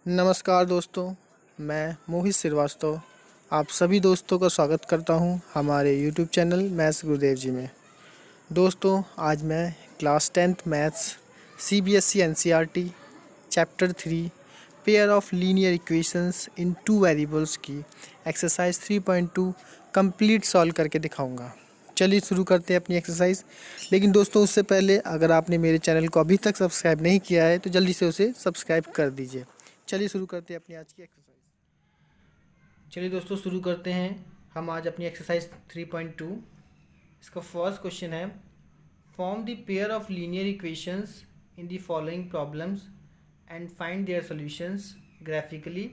नमस्कार दोस्तों, मैं मोहित श्रीवास्तव आप सभी दोस्तों का स्वागत करता हूं हमारे यूट्यूब चैनल मैथ्स गुरुदेव जी में। दोस्तों, आज मैं class 10th maths CBSE NCERT chapter 3 pair of linear equations in two variables की एक्सरसाइज 3.2 कंप्लीट सॉल्व करके दिखाऊंगा। चलिए शुरू करते हैं अपनी एक्सरसाइज। लेकिन दोस्तों, उससे पहले अगर आपने मेरे चैनल को अभी तक सब्सक्राइब नहीं किया है तो जल्दी से उसे सब्सक्राइब कर दीजिए। चलिए शुरू करते हैं अपनी आज की एक्सरसाइज। चलिए दोस्तों, शुरू करते हैं हम आज अपनी एक्सरसाइज 3.2। इसका फर्स्ट क्वेश्चन है, form the pair of linear equations in the following problems and find their solutions graphically.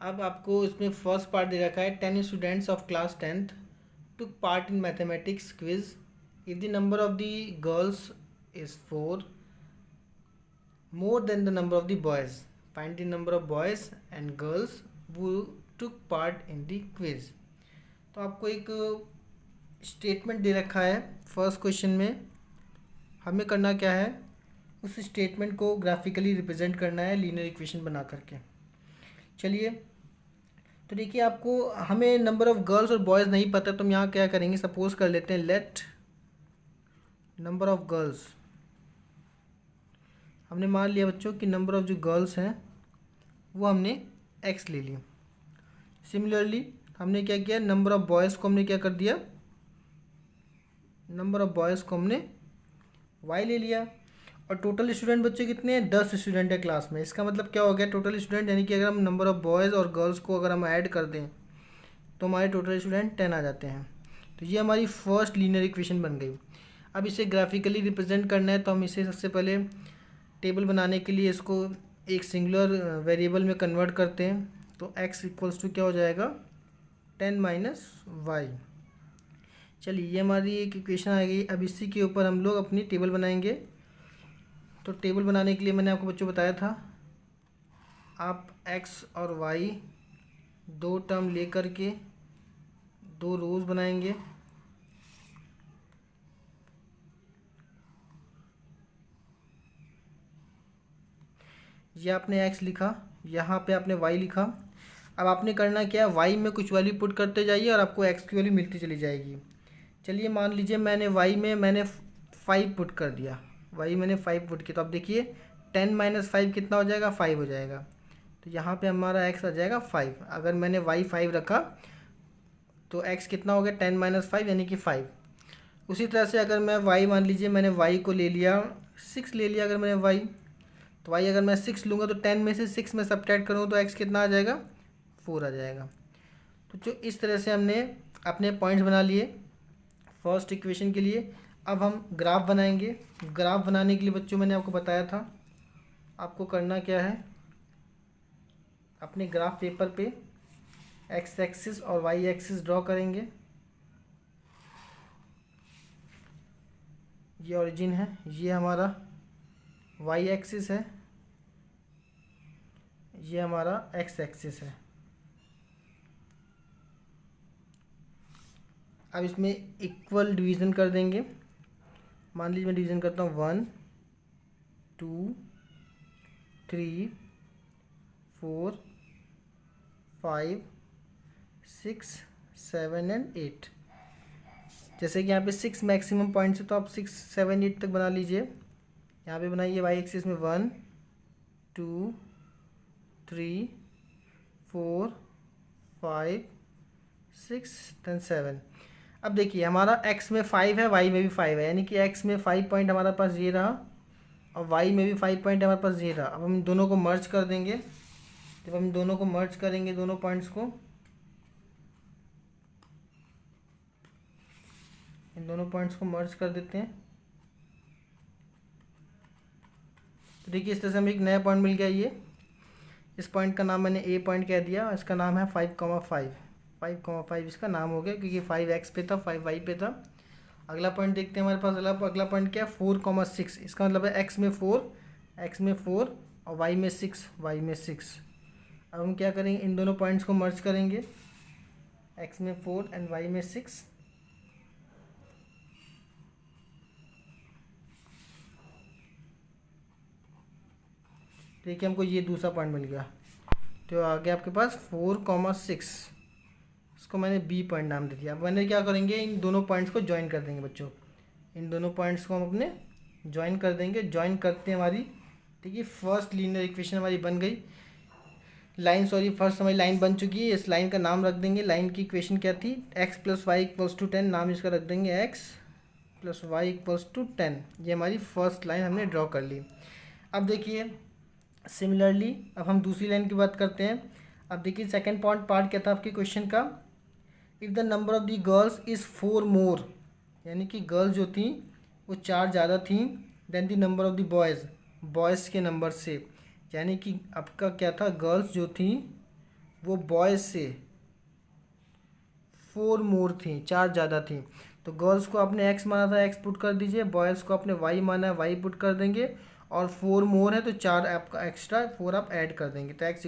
अब आपको इसमें फर्स्ट पार्ट दे रखा है, 10 students of class 10th took part in mathematics quiz. If the number of the girls is 4 more than the number of the boys, find the number of boys and girls who took part in the quiz. तो आपको एक statement दे रखा है first question में। हमें करना क्या है, उस स्टेटमेंट को ग्राफिकली रिप्रेजेंट करना है लीनियर इक्वेशन बना करके। चलिए, तो देखिए, आपको हमें नंबर ऑफ़ गर्ल्स और बॉयज़ नहीं पता, तो हम यहाँ क्या करेंगे, सपोज कर लेते हैं लेट नंबर ऑफ़ गर्ल्स। हमने मान लिया बच्चों कि नंबर ऑफ़ जो गर्ल्स हैं वो हमने एक्स ले लिया। सिमिलरली हमने क्या किया, नंबर ऑफ़ बॉयज़ को हमने क्या कर दिया, नंबर ऑफ़ बॉयज़ को हमने वाई ले लिया। और टोटल स्टूडेंट बच्चे कितने हैं, 10 स्टूडेंट है क्लास में। इसका मतलब क्या हो गया, टोटल स्टूडेंट यानी कि अगर हम नंबर ऑफ़ बॉयज़ और गर्ल्स को अगर हम ऐड कर दें तो हमारे टोटल स्टूडेंट 10 आ जाते हैं। तो ये हमारी फर्स्ट लीनियर इक्वेशन बन गई। अब इसे ग्राफिकली रिप्रेजेंट करना है, तो हम इसे सबसे पहले टेबल बनाने के लिए इसको एक सिंगुलर वेरिएबल में कन्वर्ट करते हैं। तो x इक्वल्स टू क्या हो जाएगा, 10 माइनस वाई। चलिए, ये हमारी एक इक्वेशन आ गई। अब इसी के ऊपर हम लोग अपनी टेबल बनाएंगे। तो टेबल बनाने के लिए मैंने आपको बच्चों बताया था, आप x और y दो टर्म ले करके दो रोज़ बनाएंगे। ये आपने x लिखा, यहाँ पे आपने y लिखा। अब आपने करना क्या है, y में कुछ वैल्यू पुट करते जाइए और आपको x की वैल्यू मिलती चली जाएगी। चलिए, मान लीजिए मैंने y में मैंने 5 पुट कर दिया, y मैंने 5 पुट किया। तो अब देखिए 10 माइनस 5 कितना हो जाएगा, 5 हो जाएगा। तो यहाँ पे हमारा x आ जाएगा 5। अगर मैंने y 5 रखा तो x कितना हो गया, 10 माइनस 5 यानी कि 5। उसी तरह से अगर मैं y, मान लीजिए मैंने y को ले लिया 6 ले लिया। अगर मैंने y, तो y अगर मैं 6 लूँगा तो 10 में से 6 में सब्ट्रैक्ट करूँ तो x कितना आ जाएगा, 4 आ जाएगा। तो जो इस तरह से हमने अपने पॉइंट्स बना लिए फर्स्ट इक्वेशन के लिए। अब हम ग्राफ बनाएंगे। ग्राफ बनाने के लिए बच्चों मैंने आपको बताया था, आपको करना क्या है, अपने ग्राफ पेपर पे एक्स एक्सिस और वाई एक्सिस ड्रॉ करेंगे। ये ओरिजिन है, ये हमारा वाई एक्सिस है, ये हमारा एक्स एक्सिस है। अब इसमें इक्वल डिवीज़न कर देंगे। मान लीजिए मैं डिवीज़न करता हूँ 1 2 3 4 5 6 7 एंड 8। जैसे कि यहाँ पे 6 मैक्सिमम पॉइंट्स है, तो आप 6 7 8 तक बना लीजिए। यहाँ पे बनाइए वाई एक्सिस में 1 2 3 4 5 6 10 7। अब देखिए, हमारा x में 5 है, y में भी 5 है, यानी कि x में 5 पॉइंट हमारे पास ये रहा और y में भी 5 पॉइंट हमारे पास ये रहा। अब हम दोनों को मर्ज कर देंगे। जब हम दोनों को मर्ज करेंगे, दोनों पॉइंट्स को, इन दोनों पॉइंट्स को मर्ज कर देते हैं। तो देखिए, इस तरह से हमें एक नया पॉइंट मिल गया। ये इस पॉइंट का नाम मैंने ए पॉइंट कह दिया, इसका नाम है 5,5। 5,5 इसका नाम हो गया क्योंकि 5x पे था, 5y पे था। अगला पॉइंट देखते हैं हमारे पास। अगला पॉइंट क्या है, 4,6। इसका मतलब है x में 4, x में 4 और y में 6, y में 6। अब हम क्या करेंगे, इन दोनों पॉइंट्स को मर्ज करेंगे, x में 4 एंड y में 6। देखिए हमको ये दूसरा पॉइंट मिल गया, तो आ गया आपके पास 4,6। इसको मैंने बी पॉइंट नाम दे दिया। अब मैंने क्या करेंगे, इन दोनों पॉइंट्स को ज्वाइन कर देंगे बच्चों। इन दोनों पॉइंट्स को हम अपने ज्वाइन कर देंगे। ज्वाइन करते हैं हमारी, ठीक है, फर्स्ट लीनियर इक्वेशन हमारी बन गई। लाइन, सॉरी, फर्स्ट हमारी लाइन बन चुकी है। इस लाइन का नाम रख देंगे। लाइन की इक्वेशन क्या थी, x + y = 10। नाम इसका रख देंगे x + y = 10। ये हमारी फर्स्ट लाइन हमने ड्रॉ कर ली। अब देखिए सिमिलरली अब हम दूसरी लाइन की बात करते हैं। अब देखिए सेकंड पार्ट क्या था आपके क्वेश्चन का, if the number of the girls is 4 more, यानी कि गर्ल्स जो थी वो 4 ज़्यादा थी then the number of the boys, boys के नंबर से। यानी कि आपका क्या था, गर्ल्स जो थी वो बॉयज़ से 4 मोर थी, 4 ज़्यादा थी। तो गर्ल्स को आपने x माना था, x पुट कर दीजिए। बॉयज़ को आपने y माना है, y पुट कर देंगे। और 4 मोर है तो 4 आपका एक्स्ट्रा 4 आप ऐड कर देंगे, तो x =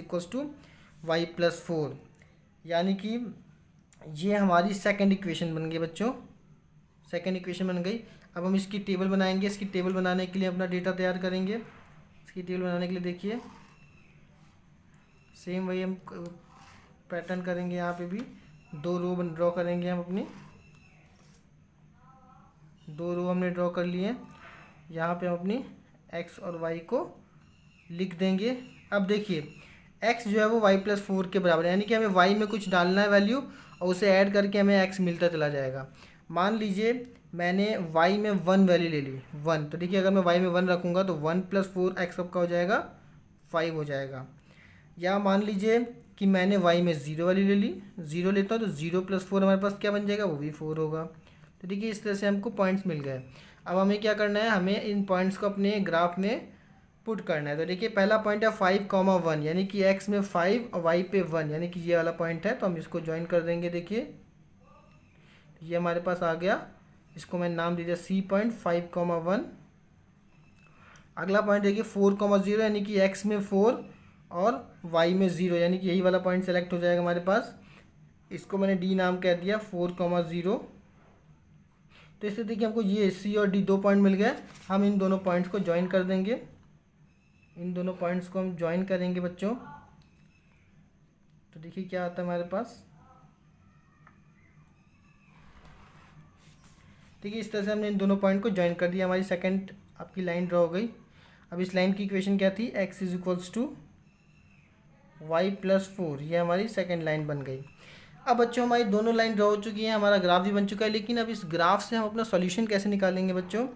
y + 4। यानी कि ये हमारी सेकंड इक्वेशन बन गई बच्चों, सेकंड इक्वेशन बन गई। अब हम इसकी टेबल बनाएंगे। इसकी टेबल बनाने के लिए अपना डेटा तैयार करेंगे। इसकी टेबल बनाने के लिए देखिए सेम वही हम पैटर्न करेंगे। यहाँ पे भी 2 रो ड्रॉ करेंगे हम अपनी। 2 रो हमने ड्रॉ कर लिए। यहाँ पे हम अपनी x और y को लिख देंगे। अब देखिए x जो है वो y + 4 के बराबर है, यानी कि हमें y में कुछ डालना है वैल्यू और उसे ऐड करके हमें x मिलता चला जाएगा। मान लीजिए मैंने y में 1 वैल्यू ले ली, 1। तो देखिए अगर मैं y में 1 रखूँगा तो 1 + 4 x कब का हो जाएगा, 5 हो जाएगा। या मान लीजिए कि मैंने y में 0 वैल्यू ले ली, 0 लेता हूँ तो 0 + 4 हमारे पास क्या बन जाएगा, वो भी 4 होगा। तो देखिए इस तरह से हमको पॉइंट्स मिल गए। अब हमें क्या करना है, हमें इन पॉइंट्स को अपने ग्राफ में पुट करना है। तो देखिए पहला पॉइंट है 5,1, यानी कि x में 5 और y पे 1, यानी कि ये वाला पॉइंट है। तो हम इसको ज्वाइन कर देंगे। देखिए ये हमारे पास आ गया, इसको मैंने नाम दे दिया C पॉइंट 5,1। अगला पॉइंट देखिए 4,0, यानी कि x में 4 और y में 0, यानी कि यही वाला पॉइंट सेलेक्ट हो जाएगा हमारे पास। इसको मैंने D नाम कह दिया, 4,0। तो इससे देखिए हमको ये C और D 2 पॉइंट मिल गए। हम इन दोनों पॉइंट्स को ज्वाइन कर देंगे। इन दोनों पॉइंट्स को हम ज्वाइन करेंगे बच्चों। तो देखिए क्या आता है हमारे पास। देखिए इस तरह से हमने इन दोनों पॉइंट को ज्वाइन कर दिया। हमारी सेकंड आपकी लाइन ड्रॉ हो गई। अब इस लाइन की इक्वेशन क्या थी, x = y + 4। ये हमारी सेकंड लाइन बन गई। अब बच्चों हमारी दोनों लाइन ड्रॉ हो चुकी हैं, हमारा ग्राफ भी बन चुका है। लेकिन अब इस ग्राफ से हम अपना सॉल्यूशन कैसे निकालेंगे बच्चों।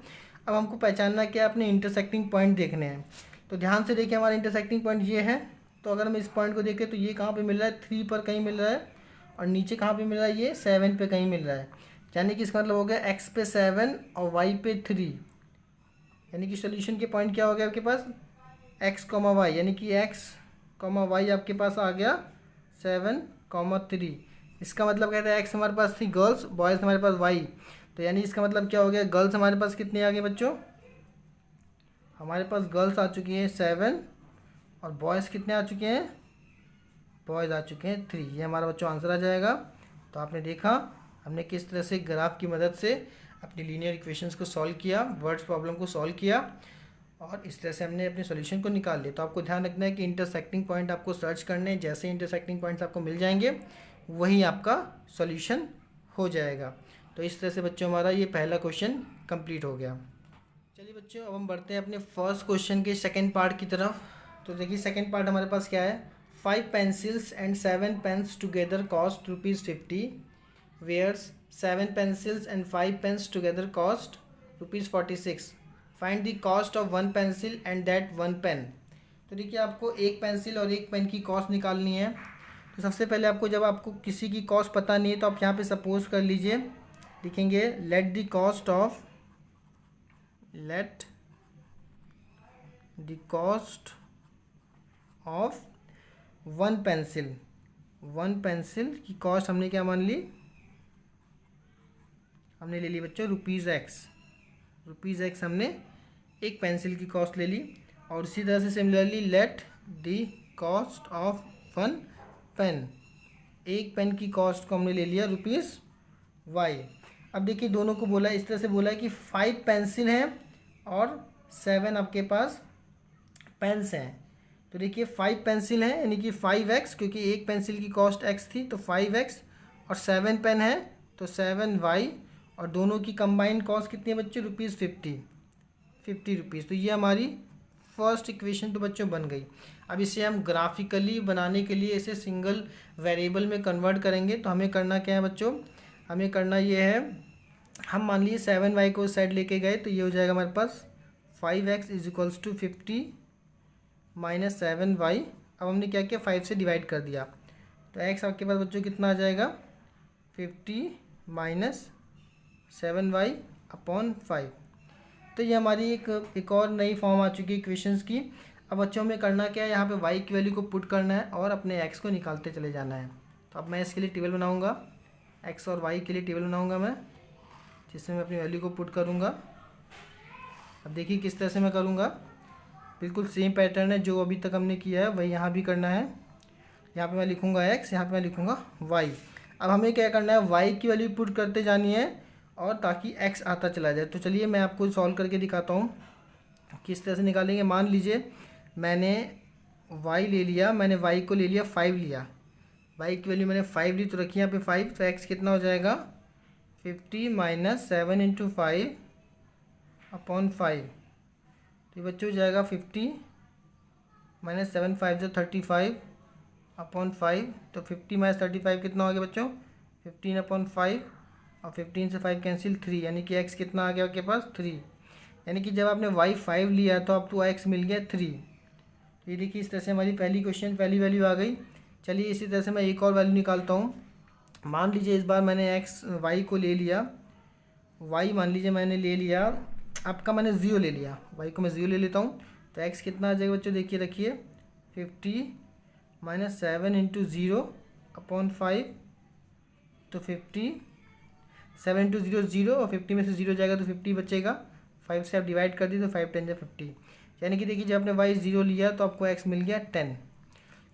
अब हमको पहचानना क्या, अपने इंटरसेक्टिंग पॉइंट देखने हैं। तो ध्यान से देखिए हमारा इंटरसेक्टिंग पॉइंट ये है। तो अगर हम इस पॉइंट को देखें तो ये कहाँ पे मिल रहा है, 3 पर कहीं मिल रहा है। और नीचे कहाँ पे मिल रहा है, ये 7 पे कहीं मिल रहा है। यानी कि इसका मतलब हो गया x पे 7 और y पे 3। यानी कि सोल्यूशन के पॉइंट क्या हो गया आपके पास, x, y, यानी कि x, y आपके पास आ गया 7, 3। इसका मतलब कहता है x हमारे पास थी गर्ल्स, बॉयज़ हमारे पास y। तो यानी इसका मतलब क्या हो गया, गर्ल्स हमारे पास कितने आ गए बच्चों, हमारे पास गर्ल्स आ चुकी हैं 7 और बॉयज़ कितने आ चुके हैं, बॉयज़ आ चुके हैं 3। ये हमारा बच्चों आंसर आ जाएगा। तो आपने देखा हमने किस तरह से ग्राफ की मदद से अपनी लीनियर इक्वेशंस को सॉल्व किया, वर्ड्स प्रॉब्लम को सॉल्व किया और इस तरह से हमने अपने सॉल्यूशन को निकाल लिया। तो आपको ध्यान रखना है कि इंटरसेक्टिंग पॉइंट आपको सर्च करने हैं। जैसे इंटरसेक्टिंग पॉइंट्स आपको मिल जाएंगे वही आपका सॉल्यूशन हो जाएगा। तो इस तरह से बच्चों हमारा ये पहला क्वेश्चन कंप्लीट हो गया। चलिए बच्चों अब हम बढ़ते हैं अपने फर्स्ट क्वेश्चन के सेकेंड पार्ट की तरफ। तो देखिए सेकेंड पार्ट हमारे पास क्या है, 5 pencils and 7 pens together cost ₹50, whereas 7 pencils and 5 pens together cost ₹46. Find the cost of 1 pencil and that 1 pen. तो देखिए आपको एक पेंसिल और एक पेन की कॉस्ट निकालनी है। तो सबसे पहले आपको, जब आपको किसी की कॉस्ट पता नहीं है तो आप यहाँ पे सपोज कर लीजिए, लिखेंगे late the cost of 1 pencil, 1 pencil की कॉस्ट हमने क्या मान ली, हमने ले ली बच्चों ₹X हमने एक पेंसिल की कॉस्ट ले ली। और इसी तरह से similarly let the cost of 1 pen, एक पेन की कॉस्ट को हमने ले लिया ₹Y। अब देखिए दोनों को बोला, इस तरह से बोला है कि 5 पेंसिल हैं और 7 आपके पास पेन्स हैं। तो देखिए 5 पेंसिल हैं यानी कि 5x, क्योंकि एक पेंसिल की कॉस्ट x थी तो 5x, और 7 पेन है तो 7y, और दोनों की कंबाइंड कॉस्ट कितनी है बच्चों, ₹50 तो ये हमारी फर्स्ट इक्वेशन तो बच्चों बन गई। अब इसे हम ग्राफिकली बनाने के लिए इसे सिंगल वेरिएबल में कन्वर्ट करेंगे। तो हमें करना क्या है बच्चों, हमें करना ये है, हम मान लीजिए 7y को साइड लेके गए तो ये हो जाएगा हमारे पास 5x is equals to 50 minus 7y। अब हमने क्या किया, 5 से डिवाइड कर दिया, तो x आपके पास बच्चों कितना आ जाएगा, 50 माइनस 7y अपॉन 5। तो ये हमारी एक और नई फॉर्म आ चुकी है इक्वेशंस की। अब बच्चों में करना क्या है, यहाँ पे y की वैल्यू को पुट करना है और अपने x को निकालते चले जाना है। तो अब मैं इसके लिए टेबल बनाऊँगा, x और y के लिए टेबल बनाऊँगा मैं, जिसमें मैं अपनी वैल्यू को पुट करूँगा। अब देखिए किस तरह से मैं करूँगा, बिल्कुल सेम पैटर्न है जो अभी तक हमने किया है वही यहाँ भी करना है। यहाँ पे मैं लिखूँगा x, यहाँ पे मैं लिखूँगा y। अब हमें क्या करना है, y की वैल्यू पुट करते जानी है और ताकि x आता चला जाए। तो चलिए मैं आपको सॉल्व करके दिखाता हूँ किस तरह से निकालेंगे। मान लीजिए मैंने y ले लिया, मैंने y को ले लिया 5 लिया, y की वैल्यू मैंने 5 ली तो रखी यहाँ पे 5, तो x कितना हो जाएगा 50 माइनस 7 इंटू 5 अपॉन 5। तो ये बच्चों हो जाएगा 50 माइनस 7 5 जो 35 अपॉन 5। तो 50 माइनस 35 कितना हो गया बच्चों, 15 अपॉन 5, और 15 से 5 कैंसिल 3, यानी कि x कितना आ गया आपके पास 3। यानी कि जब आपने y 5 लिया तो आपको x मिल गया 3। ये देखिए इस तरह से हमारी पहली क्वेश्चन पहली वैल्यू आ गई। चलिए इसी तरह से मैं एक और वैल्यू निकालता हूँ। मान लीजिए इस बार मैंने y को ले लिया, y मान लीजिए मैंने ले लिया, आपका मैंने 0 ले लिया, y को मैं 0 ले लेता हूँ। तो x कितना आ जाएगा बच्चों, देखिए रखिए 50 माइनस 7 इंटू 0 अपॉन 5। तो 50, 7 इंटू 0 0, और 50 में से 0 जाएगा तो 50 बचेगा। 5 से आप डिवाइड कर दी तो 5 10 50, यानी कि देखिए जब आपने y 0 लिया तो आपको x मिल गया 10।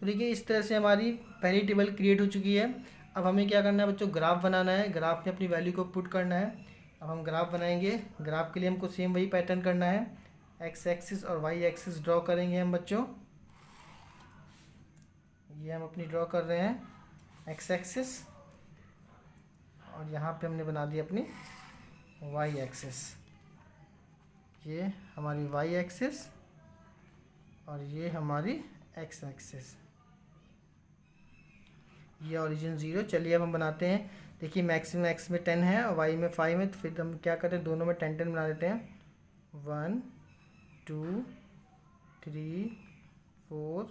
तो देखिए इस तरह से हमारी पहली टेबल क्रिएट हो चुकी है। अब हमें क्या करना है बच्चों, ग्राफ बनाना है, ग्राफ में अपनी वैल्यू को पुट करना है। अब हम ग्राफ बनाएंगे, ग्राफ के लिए हमको सेम वही पैटर्न करना है, x एक्सिस और y एक्सिस ड्रॉ करेंगे हम बच्चों। ये हम अपनी ड्रॉ कर रहे हैं x एक्सिस, और यहाँ पे हमने बना दी अपनी y एक्सिस। ये हमारी y एक्सिस और ये हमारी x एक्सिस, ये ओरिजिन 0। चलिए अब हम बनाते हैं। देखिए मैक्सिमम x में 10 है और y में 5 है, तो फिर हम क्या करते हैं, दोनों में 10 10 बना देते हैं। 1 2 3 4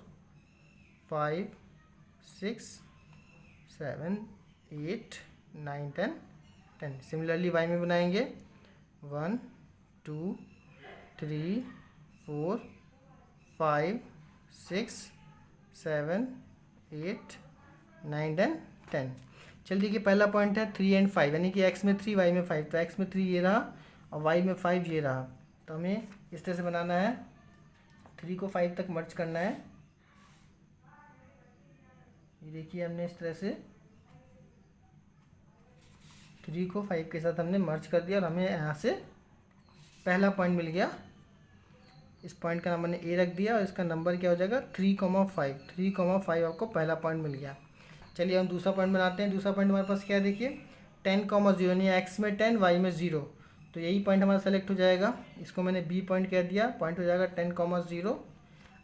5 6 7 8 9 10 10। सिमिलरली y में बनाएंगे 1 2 3 4 5 6 7 8 9 10। चल देखिए पहला पॉइंट है 3 एंड 5, यानी कि x में 3 y में 5, तो x में 3 ये रहा और y में 5 ये रहा। तो हमें इस तरह से बनाना है, 3 को 5 तक मर्ज करना है। ये देखिए हमने इस तरह से 3 को 5 के साथ हमने मर्ज कर दिया और हमें यहाँ से पहला पॉइंट मिल गया। इस पॉइंट का नाम मैंने a रख दिया और इसका नंबर क्या हो जाएगा 3,5। 3,5 आपको पहला पॉइंट मिल गया। चलिए हम दूसरा पॉइंट बनाते हैं। दूसरा पॉइंट हमारे पास क्या है, देखिए 10,0, यानी x में 10 y में 0, तो यही पॉइंट हमारा सेलेक्ट हो जाएगा। इसको मैंने b पॉइंट कह दिया, पॉइंट हो जाएगा 10,0।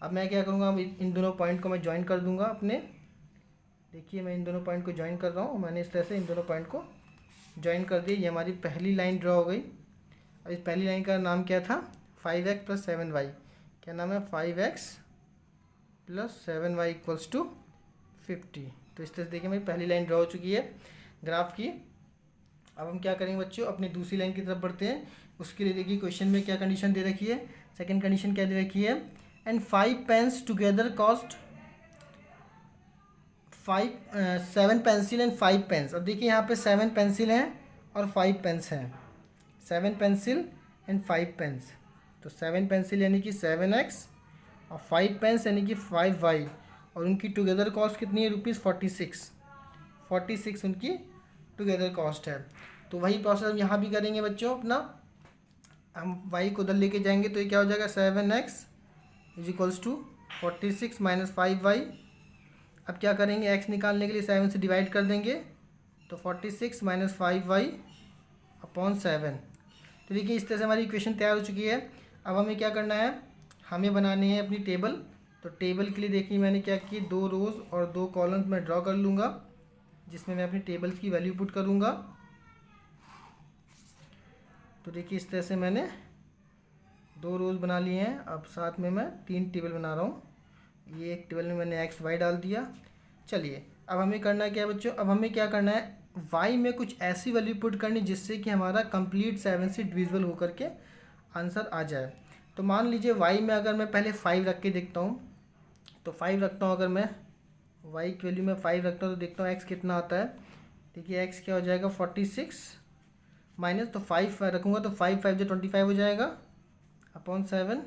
अब मैं क्या करूँगा, इन दोनों पॉइंट को मैं ज्वाइन कर दूँगा अपने। देखिए मैं इन दोनों पॉइंट को ज्वाइन कर रहा हूँ, मैंने इस तरह से इन दोनों पॉइंट को ज्वाइन कर दिया। ये हमारी पहली लाइन ड्रॉ हो गई। अब इस पहली लाइन का नाम क्या था, 5x प्लस 7y। क्या नाम है, 5x plus 7y equals to 50। तो इस तरह से देखिए मेरी पहली लाइन ड्रॉ हो चुकी है ग्राफ की। अब हम क्या करेंगे बच्चों, अपनी दूसरी लाइन की तरफ बढ़ते हैं। उसके लिए देखिए क्वेश्चन में क्या कंडीशन दे रखी है, सेकंड कंडीशन क्या दे रखी है, and 5 pens together cost 7 pencil and 5 pens. अब देखिए यहाँ पे 7 पेंसिल हैं और 5 पेन्स हैं, 7 पेंसिल एंड 5 पेन्स। तो 7 पेंसिल यानी कि 7x और 5 पेन्स यानी कि 5y, और उनकी टुगेदर कॉस्ट कितनी है, ₹46। 46 उनकी टुगेदर कॉस्ट है। तो वही प्रोसेस हम यहाँ भी करेंगे बच्चों अपना। हम y को उधर लेके जाएंगे तो ये क्या हो जाएगा, 7x is equals to 46 minus 5y। अब क्या करेंगे, x निकालने के लिए 7 से डिवाइड कर देंगे, तो 46 माइनस 5y अपॉन 7। तो देखिए इस तरह से हमारी इक्वेशन तैयार हो चुकी है। अब हमें क्या करना है, हमें बनानी है अपनी टेबल। तो टेबल के लिए देखिए मैंने क्या की, 2 रोज़ और 2 कॉलम्स मैं ड्रॉ कर लूँगा, जिसमें मैं अपनी टेबल्स की वैल्यू पुट करूँगा। तो देखिए इस तरह से मैंने 2 रोज़ बना लिए हैं। अब साथ में मैं 3 टेबल बना रहा हूँ। ये एक टेबल में मैंने एक्स वाई डाल दिया। चलिए अब हमें करना क्या है बच्चों, अब हमें क्या करना है, वाई में कुछ ऐसी वैल्यू पुट करनी जिससे कि हमारा कंप्लीट 7 से डिविजिबल होकर के आंसर आ जाए। तो मान लीजिए वाई में अगर मैं पहले 5 रख के देखता हूँ, तो 5 रखता हूँ, अगर मैं वाई की वैल्यू में 5 रखता हूँ तो देखता हूँ एक्स कितना आता है। देखिए एक्स क्या हो जाएगा, 46 माइनस, तो 5 रखूँगा तो 5 जो 25 हो जाएगा अपॉन 7।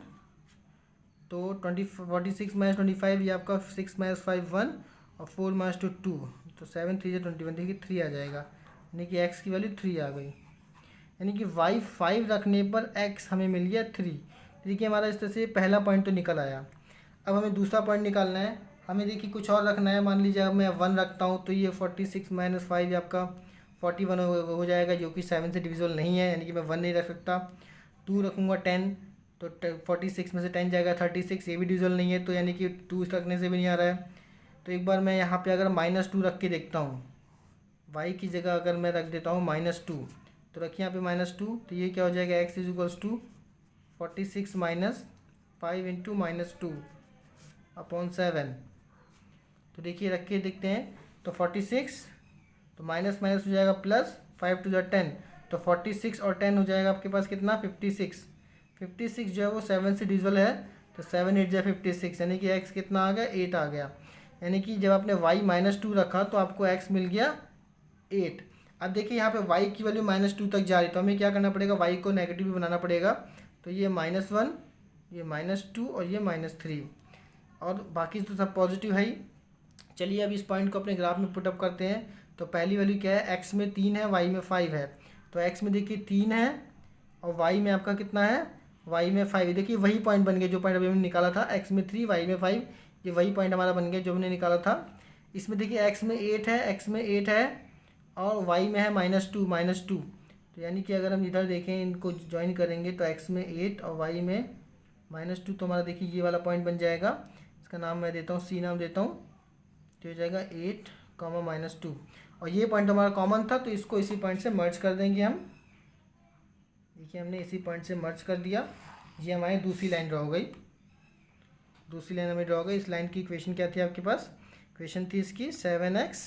तो 46 माइनस 25, ये आपका 6 माइनस 5 1 और 4 माइनस 2 2, तो 7 3 21, देखिए 3 आ जाएगा, यानी कि एक्स की वैल्यू 3 आ गई। यानी कि वाई 5 रखने पर एक्स हमें मिल गया 3। देखिए हमारा इस तरह से पहला पॉइंट तो निकल आया। अब हमें दूसरा पॉइंट निकालना है। हमें देखिए कुछ और रखना है। मान लीजिए अब मैं 1 रखता हूँ तो ये 46 माइनस 5 आपका 41 हो जाएगा, जो कि 7 से डिविजिबल नहीं है, यानी कि मैं 1 नहीं रख सकता। 2 रखूँगा 10, तो 46 में से 10 जाएगा 36, ये भी डिविजिबल नहीं है, तो यानी कि 2 रखने से भी नहीं आ रहा है। तो एक बार मैं यहाँ पे अगर -2 रख के देखता हूँ, वाई की जगह अगर मैं रख देता हूँ -2, तो रखिए यहाँ पे -2, तो ये क्या हो जाएगा, x is equals to 46 minus 5 into -2 upon 7। तो देखिए रख के देखते हैं, तो 46, तो माइनस माइनस हो जाएगा प्लस, 5 टू 10, तो 46 और 10 हो जाएगा आपके पास कितना, 56। 56 जो है वो 7 से डिविजिबल है, तो 7 8 जो 56, यानी कि x कितना आ गया, 8 आ गया। यानी कि जब आपने y -2 रखा तो आपको x मिल गया 8। अब देखिए यहाँ पे y की वैल्यू -2 तक जा रही, तो हमें क्या करना पड़ेगा, y को नेगेटिव भी बनाना पड़ेगा। तो ये -1, ये -2 और ये -3, और बाकी तो सब पॉजिटिव है ही। चलिए अब इस पॉइंट को अपने ग्राफ में पुटअप करते हैं। तो पहली वैल्यू क्या है, x में 3 है, y में 5 है। तो x में देखिए 3 है और y में आपका कितना है, y में 5। देखिए वही पॉइंट बन गया जो पॉइंट अभी हमने निकाला था, x में 3 y में 5, ये वही पॉइंट हमारा बन गया जो हमने निकाला था। इसमें देखिए x में 8 है, x में 8 है और y में है -2। तो यानी कि अगर हम इधर देखें, इनको ज्वाइन करेंगे तो x में 8 और y में -2, तो हमारा देखिए ये वाला पॉइंट बन जाएगा। इसका नाम मैं देता हूँ, सी नाम देता हूँ, तो हो जाएगा 8, -2। और ये पॉइंट हमारा कॉमन था, तो इसको इसी पॉइंट से मर्ज कर देंगे हम। देखिए हमने इसी पॉइंट से मर्ज कर दिया। ये हमारी दूसरी लाइन ड्रॉ हो गई, दूसरी लाइन हमें ड्रॉ हो गई। इस लाइन की इक्वेशन क्या थी आपके पास, इक्वेशन थी इसकी 7x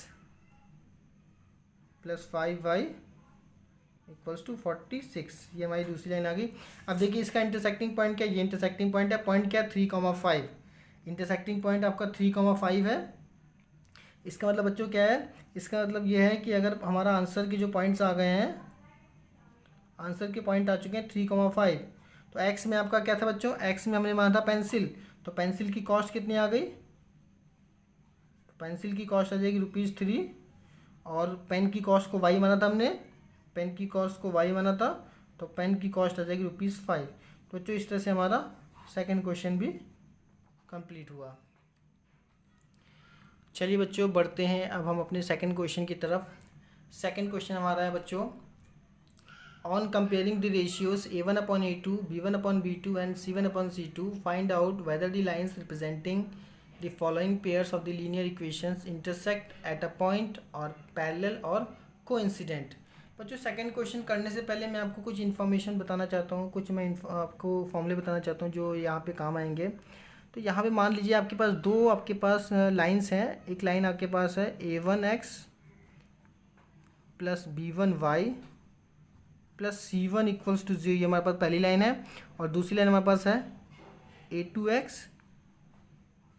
+ 5y = 46। ये हमारी दूसरी लाइन आ गई। अब देखिए इसका इंटरसेक्टिंग पॉइंट क्या है, ये इंटरसेक्टिंग पॉइंट है। पॉइंट क्या है, 3,5। इंटरसेक्टिंग पॉइंट आपका 3,5 है। इसका मतलब बच्चों क्या है, इसका मतलब ये है कि अगर हमारा आंसर के जो पॉइंट्स आ गए हैं, आंसर के पॉइंट आ चुके हैं 3,5, तो एक्स में आपका क्या था बच्चों, एक्स में हमने माना था पेंसिल, तो पेंसिल की कॉस्ट कितनी आ गई, पेंसिल की कॉस्ट आ जाएगी ₹3। और पेन की कॉस्ट को वाई माना था हमने, पेन की कॉस्ट को वाई माना था, तो पेन की कॉस्ट आ जाएगी ₹5। तो बच्चों इस तरह से हमारा सेकंड क्वेश्चन भी कंप्लीट हुआ। चलिए बच्चों बढ़ते हैं अब हम अपने सेकंड क्वेश्चन की तरफ। सेकंड क्वेश्चन हमारा है बच्चों, on comparing the ratios a1/a2, b1/b2 and c1/c2, find out whether the lines representing the following pairs of the linear equations intersect at a point और पैरेलल और कोइंसिडेंट। बच्चों second question करने से पहले मैं आपको कुछ इन्फॉर्मेशन बताना चाहता हूँ, कुछ मैं आपको फॉर्मूले बताना चाहता हूँ जो यहाँ पे काम आएंगे। तो यहाँ पे मान लीजिए आपके पास दो लाइंस हैं। एक लाइन आपके पास है a1x + b1y + c1 = 0, ये हमारे पास पहली लाइन है। और दूसरी लाइन हमारे पास है a2x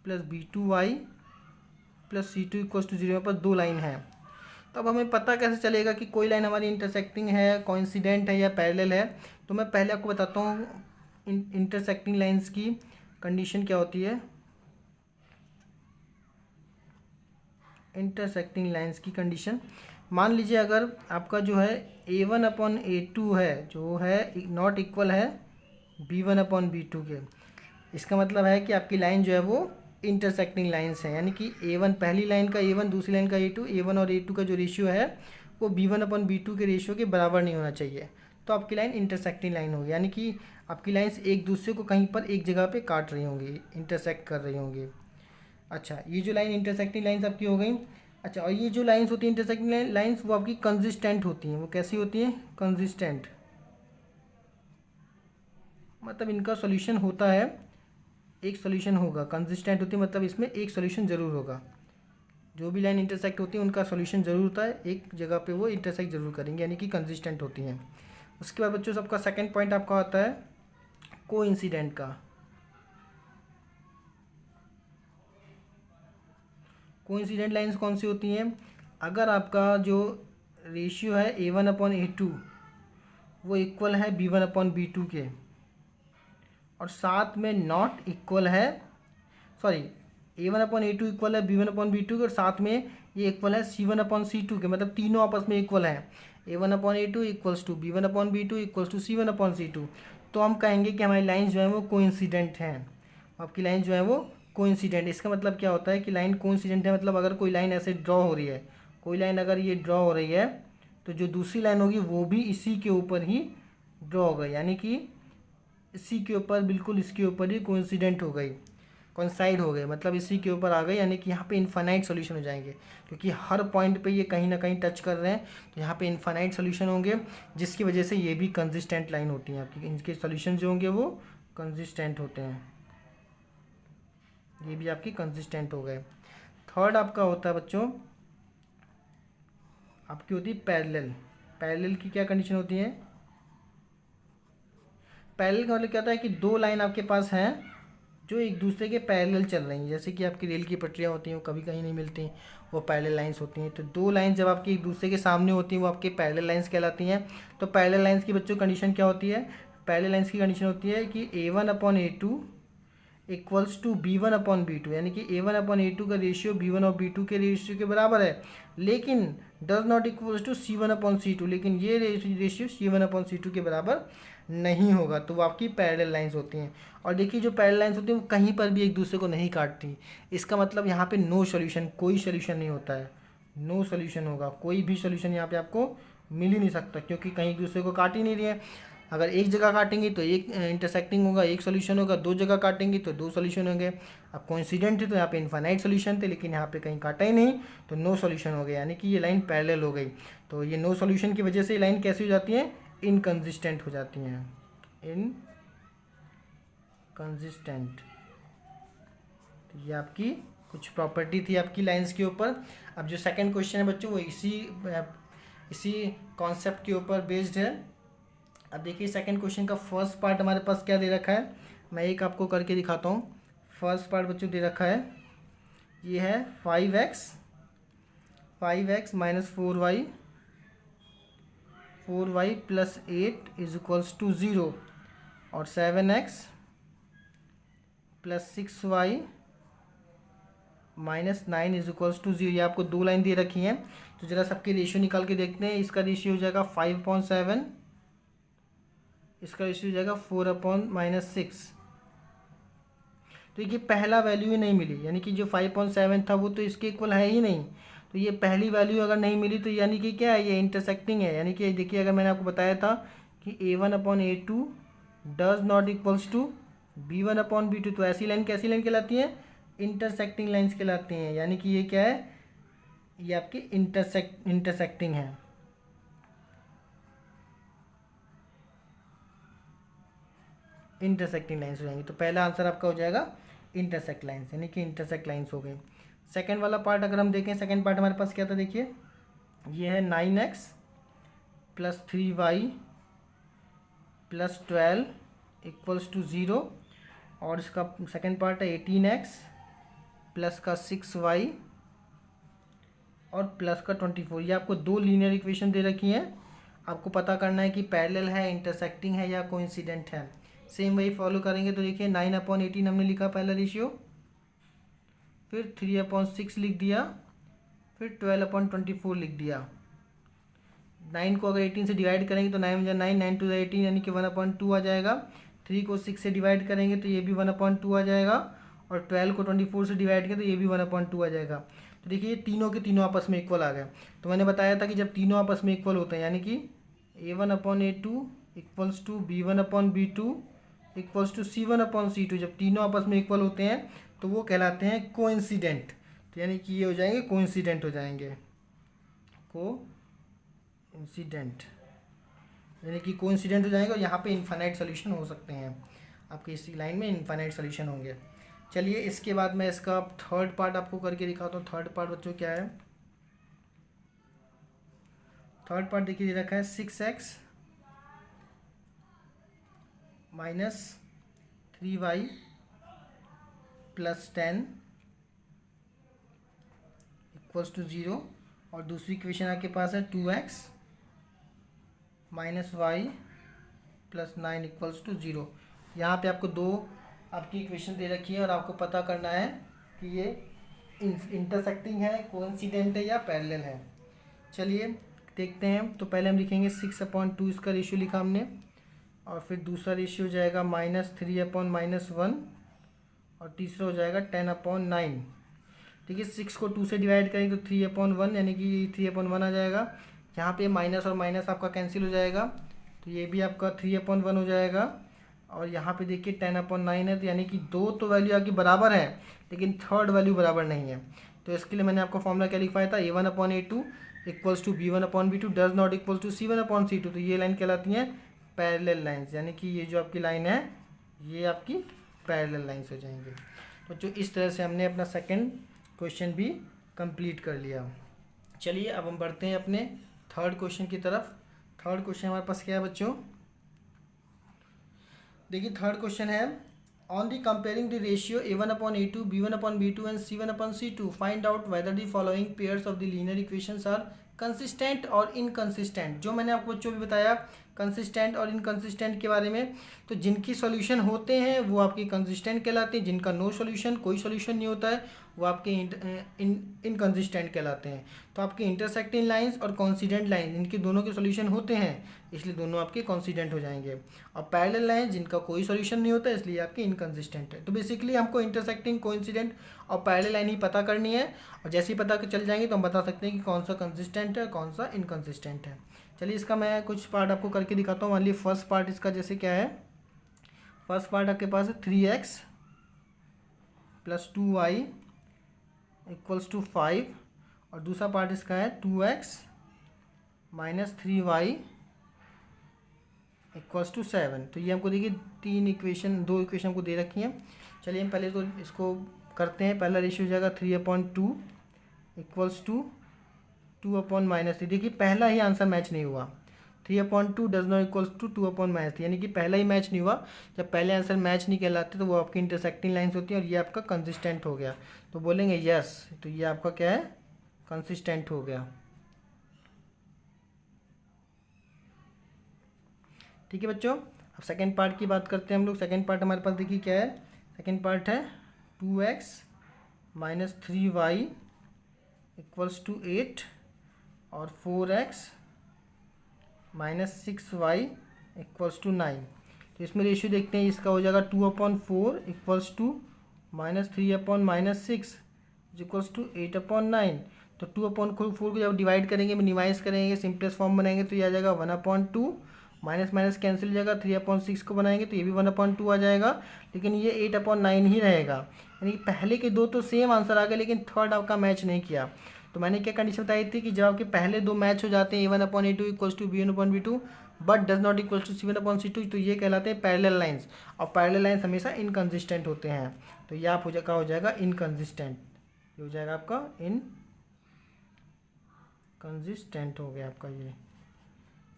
+ b2y + c2 = 0, हमारे पास दो लाइन है। तो अब हमें पता कैसे चलेगा कि कोई लाइन हमारी इंटरसेक्टिंग है, कोइंसिडेंट है या पैरेलल है। तो मैं पहले आपको बताता हूँ इंटरसेक्टिंग लाइंस की कंडीशन क्या होती है। इंटरसेक्टिंग लाइंस की कंडीशन, मान लीजिए अगर आपका जो है a1/a2 है, जो है नॉट इक्वल है b1/b2 के, इसका मतलब है कि आपकी लाइन जो है वो इंटरसेक्टिंग लाइंस है, यानी कि A1 पहली लाइन का A1, दूसरी लाइन का A2, A1 और A2 का जो रेशियो है वो B1/B2 के रेशियो के बराबर नहीं होना चाहिए। तो आपकी लाइन इंटरसेक्टिंग लाइन होगी, यानी कि आपकी लाइंस एक दूसरे को कहीं पर एक जगह पे काट रही होंगी, इंटरसेक्ट कर रही होंगी। अच्छा, ये जो लाइन इंटरसेक्टिंग लाइंस आपकी हो गई। अच्छा, और ये जो लाइंस होती हैं इंटरसेक्टिंग लाइंस वो आपकी कंसिस्टेंट होती हैं। वो कैसी होती हैं? कंसिस्टेंट, मतलब इनका सॉल्यूशन होता है, एक सॉल्यूशन होगा। कंसिस्टेंट होती है मतलब इसमें एक सॉल्यूशन ज़रूर होगा। जो भी लाइन इंटरसेक्ट होती है उनका सॉल्यूशन ज़रूर होता है, एक जगह पे वो इंटरसेक्ट जरूर करेंगे, यानी कि कंसिस्टेंट होती हैं। उसके बाद बच्चों सबका सेकंड पॉइंट आपका आता है कोइंसिडेंट का। कोइंसिडेंट लाइंस कौन सी होती हैं? अगर आपका जो रेशियो है A1/A2 वो इक्वल है B1/B2 के, और साथ में नॉट इक्वल है, सॉरी, A1/A2 इक्वल है B1/B2 के और साथ में ये इक्वल है C1/C2 के, मतलब तीनों आपस में इक्वल है। A1/A2 equals to B1/B2 equals to C1/C2, तो हम कहेंगे कि हमारी लाइन जो है वो कोइंसिडेंट हैं। आपकी लाइन जो है वो कोइंसिडेंट। इसका मतलब क्या होता है कि लाइन कोइंसिडेंट है, मतलब अगर कोई लाइन ऐसे ड्रॉ हो रही है, कोई लाइन अगर ये ड्रॉ हो रही है तो जो दूसरी लाइन होगी वो भी इसी के ऊपर ही ड्रॉ हो गई, यानी कि इसी के ऊपर, बिल्कुल इसके ऊपर ही कोइंसिडेंट हो गई, कोइंसाइड हो गए, मतलब इसी के ऊपर आ गए, यानी कि यहाँ पे इनफाइनाइट सॉल्यूशन हो जाएंगे, क्योंकि हर पॉइंट पे ये कहीं ना कहीं टच कर रहे हैं। तो यहाँ पे इनफाइनाइट सॉल्यूशन होंगे, जिसकी वजह से ये भी कंसिस्टेंट लाइन होती हैं आपकी। इनके सॉल्यूशन जो होंगे वो कंसिस्टेंट होते हैं, ये भी आपकी कंसिस्टेंट हो गए। थर्ड आपका होता है बच्चों, आपकी होती है पैरेलल। पैरेलल की क्या कंडीशन होती है? पैरेलल का मतलब क्या होता है कि दो लाइन आपके पास हैं जो एक दूसरे के पैरेलल चल रही हैं, जैसे कि आपकी रेल की पटरियाँ होती हैं, वो कभी कहीं नहीं मिलती, वो पैरेलल लाइंस होती हैं। तो दो लाइन जब आपकी एक दूसरे के सामने होती हैं वो आपकी पैरेलल लाइंस कहलाती हैं। तो पैरेलल लाइंस की बच्चों कंडीशन क्या होती है? पैरेलल लाइंस की कंडीशन होती है कि A1/A2 इक्वल्स टू B1/B2, यानी कि A1/A2 का रेशियो B1 और B2 के रेशियो के बराबर है, लेकिन does not equals to C1/C2, लेकिन ये रेशियो C1/C2 के बराबर नहीं होगा। तो वो आपकी पैरेलल लाइंस होती हैं। और देखिए जो पैरेलल लाइंस होती हैं वो कहीं पर भी एक दूसरे को नहीं काटती। इसका मतलब यहाँ पे नो सॉल्यूशन, कोई सॉल्यूशन नहीं होता है, नो सॉल्यूशन होगा, कोई भी सॉल्यूशन यहाँ पे आपको मिल ही नहीं सकता, क्योंकि कहीं एक दूसरे को काट ही नहीं रही है। अगर एक जगह काटेंगे तो एक इंटरसेक्टिंग होगा, एक सॉल्यूशन होगा, दो जगह काटेंगे तो दो सॉल्यूशन होंगे। अब कोइंसिडेंट है तो यहाँ पे इनफाइनाइट सॉल्यूशन थे, लेकिन यहाँ पे कहीं काटा ही नहीं, तो नो सॉल्यूशन हो गया, यानी कि ये लाइन पैरेलल हो गई। तो ये नो सॉल्यूशन की वजह से ये लाइन कैसी हो जाती है? इनकंसिस्टेंट हो जाती हैं, इनकंसिस्टेंट। तो ये आपकी कुछ प्रॉपर्टी थी आपकी लाइंस के ऊपर। अब जो सेकंड क्वेश्चन है बच्चों वो इसी कॉन्सेप्ट के ऊपर बेस्ड है। अब देखिए सेकंड क्वेश्चन का फर्स्ट पार्ट हमारे पास क्या दे रखा है, मैं एक आपको करके दिखाता हूँ। फर्स्ट पार्ट बच्चों दे रखा है, ये है 5x minus 4y plus 8 is equals to 0, और 7x plus 6y minus 9 is equals to 0। ये आपको दो लाइन दे रखी हैं, तो ज़रा सबके रेशियो निकाल के देखते हैं। इसका रेशियो हो जाएगा 5/7, इसका रेशियो हो जाएगा 4/-6। तो ये पहला वैल्यू ही नहीं मिली, यानी कि जो 5/7 था वो तो इसके इक्वल है ही नहीं। तो ये पहली वैल्यू अगर नहीं मिली तो यानी कि क्या है, ये इंटरसेक्टिंग है। यानी कि देखिए अगर मैंने आपको बताया था कि A1/A2 does not equals to B1/B2, तो ऐसी लाइन कैसी लाइन कहलाती है? इंटरसेक्टिंग लाइन्स कहलाती हैं। यानी कि ये क्या है, ये आपकी इंटरसेक्टिंग है। इंटरसेक्टिंग लाइन्स हो जाएंगी, तो पहला आंसर आपका हो जाएगा इंटरसेक्ट लाइन्स, यानी कि इंटरसेक्ट लाइन्स हो गई। सेकंड वाला पार्ट अगर हम देखें, सेकंड पार्ट हमारे पास क्या था, देखिए ये है 9x plus 3y plus 12 equals to 0, और इसका सेकंड पार्ट है 18x प्लस का 6y और प्लस का 24। ये आपको दो लीनियर इक्वेशन दे रखी हैं, आपको पता करना है कि पैरेलल है, इंटरसेक्टिंग है या कोइंसिडेंट है। सेम वही फॉलो करेंगे। तो देखिए 9/18 हमने लिखा पहला रेशियो, फिर 3/6 लिख दिया, फिर 12/24 लिख दिया। 9 को अगर 18 से डिवाइड करेंगे तो 9 9 9 2 18, यानी कि 1/2 आ जाएगा। 3 को 6 से डिवाइड करेंगे तो ये भी 1/2 आ जाएगा, और 12 को 24 से डिवाइड करें तो ये भी 1/2 आ जाएगा। तो देखिए ये तीनों के तीनों आपस में इक्वल आ गए। तो मैंने बताया था कि जब तीनों आपस में इक्वल होते हैं, यानी कि a1/a2 equals to b1/b2 equals to c1/c2, जब तीनों आपस में इक्वल होते हैं तो वो कहलाते हैं कोइंसिडेंट। तो यानी कि ये हो जाएंगे कोइंसिडेंट हो जाएंगे, कोइंसिडेंट, यानी कि कोइंसिडेंट हो जाएगा। और यहाँ पे इनफाइनाइट सोल्यूशन हो सकते हैं, आपके इसी लाइन में इनफाइनाइट सोल्यूशन होंगे। चलिए इसके बाद मैं इसका थर्ड पार्ट आपको करके दिखाता हूँ। थर्ड पार्ट बच्चों क्या है? थर्ड पार्ट देखिए दे रखा है 6x minus 3y plus 10 equals to 0, और दूसरी इक्वेशन आपके पास है 2x minus y plus 9 equals to 0। यहाँ पे आपको दो आपकी इक्वेशन दे रखी है और आपको पता करना है कि ये इंटरसेक्टिंग है, कोइंसिडेंट है या पैरेलल है। चलिए देखते हैं। तो पहले हम लिखेंगे 6/2, इसका रेशियो लिखा हमने, और फिर दूसरा रेशियो हो जाएगा -3/-1, और तीसरा हो जाएगा 10/9। ठीक है, 6 को 2 से डिवाइड करेंगे तो 3/1, यानी कि 3/1 आ जाएगा। यहाँ पे माइनस और माइनस आपका कैंसिल हो जाएगा, तो ये भी आपका 3/1 हो जाएगा। और यहाँ पे देखिए 10/9 है, तो यानी कि दो तो वैल्यू आपकी बराबर है लेकिन थर्ड वैल्यू बराबर नहीं है। तो इसके लिए मैंने आपको फॉर्मूला क्या लिखवाया था, a1/a2 equals to b1/b2 does not equals to c1/c2। तो ये लाइन कहलाती हैं पैरेलल लाइन्स, यानी कि ये जो आपकी लाइन है ये आपकी पैरेलल लाइन्स हो जाएंगे। तो जो इस तरह से हमने अपना सेकेंड क्वेश्चन भी कंप्लीट कर लिया। चलिए अब हम बढ़ते हैं अपने थर्ड क्वेश्चन की तरफ। थर्ड क्वेश्चन हमारे पास क्या है बच्चों? देखिए थर्ड क्वेश्चन है, on the comparing the ratio a1/a2 b1/b2 and c1/c2 find out whether the following pairs of the linear equations are consistent और इनकंसिस्टेंट। जो मैंने आपको बच्चों भी बताया कंसिस्टेंट और इनकंसिस्टेंट के बारे में, तो जिनकी सॉल्यूशन होते हैं वो आपके कंसिस्टेंट कहलाते हैं, जिनका नो सॉल्यूशन, कोई सॉल्यूशन नहीं होता है, वो आपके इनकंसिस्टेंट कहलाते हैं। तो आपके इंटरसेक्टिंग लाइंस और कॉन्सिडेंट लाइंस, इनके दोनों के सॉल्यूशन होते हैं, इसलिए दोनों आपके कॉन्सिडेंट हो जाएंगे। और पैरेलल लाइन जिनका कोई सॉल्यूशन नहीं होता, इसलिए आपके इनकंसिस्टेंट है। तो बेसिकली हमको इंटरसेक्टिंग, कोइंसिडेंट और पैरेलल लाइन ही पता करनी है, और जैसे ही पता चल जाएंगे तो हम बता सकते हैं कि कौन सा कंसिस्टेंट है कौन सा इनकंसिस्टेंट है। चलिए इसका मैं कुछ पार्ट आपको करके दिखाता हूँ। मान लीजिए फर्स्ट पार्ट इसका जैसे क्या है, फर्स्ट पार्ट आपके पास है 3x plus 2y equals to 5, और दूसरा पार्ट इसका है 2x minus 3y equals to 7। तो ये हमको देखिए दो इक्वेशन को दे रखी हैं। चलिए हम पहले तो इसको करते हैं। पहला रेशियो हो जाएगा 3/2 इक्वल्स टू 2/-3। देखिए पहला ही आंसर मैच नहीं हुआ, 3/2 डज नॉट इक्वल्स टू 2/-3, यानी कि पहला ही मैच नहीं हुआ। जब पहले आंसर मैच नहीं कहलाते तो वो आपकी इंटरसेक्टिंग लाइन्स होती हैं, और ये आपका कंसिस्टेंट हो गया। तो बोलेंगे यस, तो ये आपका क्या है, कंसिस्टेंट हो गया। ठीक है बच्चों, अब सेकेंड पार्ट की बात करते हैं हम लोग। सेकेंड पार्ट हमारे पास देखिए क्या है, सेकेंड पार्ट है 2x minus 3y equals to 8, और 4x minus 6y equals to 9। तो इसमें रेशियो देखते हैं, इसका हो जाएगा 2/4 equals to minus 3/-6 equals to 8/9। तो 2/4 को जब डिवाइड करेंगे, मिनिमाइज करेंगे, सिंपलेस्ट फॉर्म बनाएंगे तो ये आ जाएगा 1/2, माइनस माइनस कैंसिल हो जाएगा, 3/6 को बनाएंगे तो ये भी 1/2 आ जाएगा, लेकिन ये 8/9 ही रहेगा। यानी कि पहले के दो तो सेम आंसर आ गए, लेकिन थर्ड आपका मैच नहीं किया। तो मैंने क्या कंडीशन बताई थी कि जब आपके पहले दो मैच हो जाते हैं a1/a2 equals to b1/b2 but does not equals to c1/c2, तो ये कहलाते हैं पैरेलल लाइंस, और पैरेलल लाइंस हमेशा इनकंसिस्टेंट होते हैं। तो ये आप हो जाएगा इनकंसिस्टेंट, ये हो जाएगा आपका इनकंसिस्टेंट हो गया, आपका ये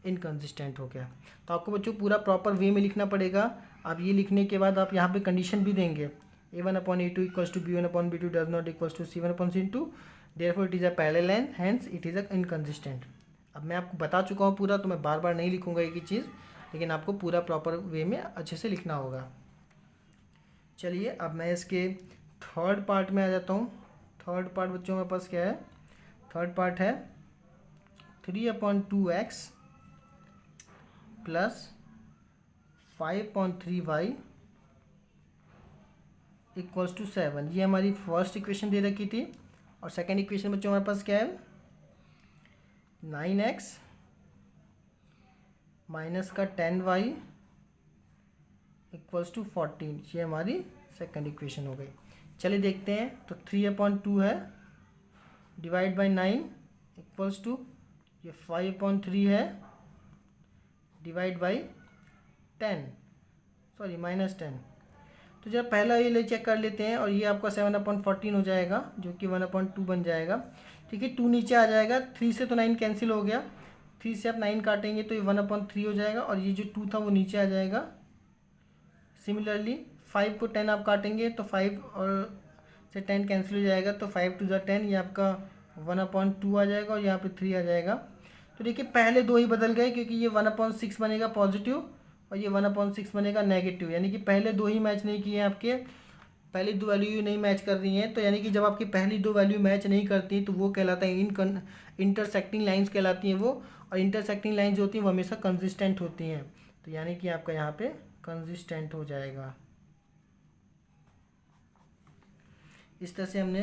इनकंसिस्टेंट हो गया। तो आपको बच्चों पूरा प्रॉपर वे में लिखना पड़ेगा। आप ये लिखने के बाद आप यहाँ पे कंडीशन भी देंगे, a1/a2 equals to b1/b2 does not equals to c1/c2, therefore it is a parallel line, hence it is a inconsistent. अब मैं आपको बता चुका हूँ पूरा, तो मैं बार बार नहीं लिखूँगा एक ही चीज़, लेकिन आपको पूरा प्रॉपर वे में अच्छे से लिखना होगा। चलिए अब मैं इसके थर्ड पार्ट में आ जाता हूँ। थर्ड पार्ट बच्चों मेरे पास क्या है, थर्ड पार्ट है 3/2x plus 5.3y equals to 7। ये हमारी फर्स्ट इक्वेशन दे रखी थी। और सेकेंड इक्वेशन बच्चों हमारे पास क्या है, 9x माइनस का 10y इक्वल्स टू 14। ये हमारी सेकेंड इक्वेशन हो गई। चलिए देखते हैं। तो 3/2 है डिवाइड बाई 9 इक्वल्स टू ये 5/3 है डिवाइड बाई 10 सॉरी -10। तो जब पहला ये ले चेक कर लेते हैं, और ये आपका 7/14 हो जाएगा जो कि 1/2 बन जाएगा। ठीक है, 2 नीचे आ जाएगा, 3 से तो 9 कैंसिल हो गया, 3 से आप 9 काटेंगे तो ये 1/3 हो जाएगा, और ये जो 2 था वो नीचे आ जाएगा। सिमिलरली 5 को 10 आप काटेंगे तो 5 और से 10 कैंसिल हो जाएगा, तो 5 2 × 10 ये आपका 1/2 आ जाएगा, और यहाँ पे 3 आ जाएगा। तो देखिए पहले दो ही बदल गए, क्योंकि ये 1/6 बनेगा पॉजिटिव और ये 1/6 बनेगा नेगेटिव, यानी कि पहले दो ही मैच नहीं किए हैं आपके, पहली दो वैल्यू नहीं मैच कर रही हैं। तो यानी कि जब आपकी पहली दो वैल्यू मैच नहीं करती तो वो कहलाता है इंटरसेक्टिंग लाइंस कहलाती हैं वो, और इंटरसेक्टिंग लाइंस जो होती हैं वो हमेशा कंसिस्टेंट होती हैं। तो यानी कि आपका यहाँ पे कंसिस्टेंट हो जाएगा। इस तरह से हमने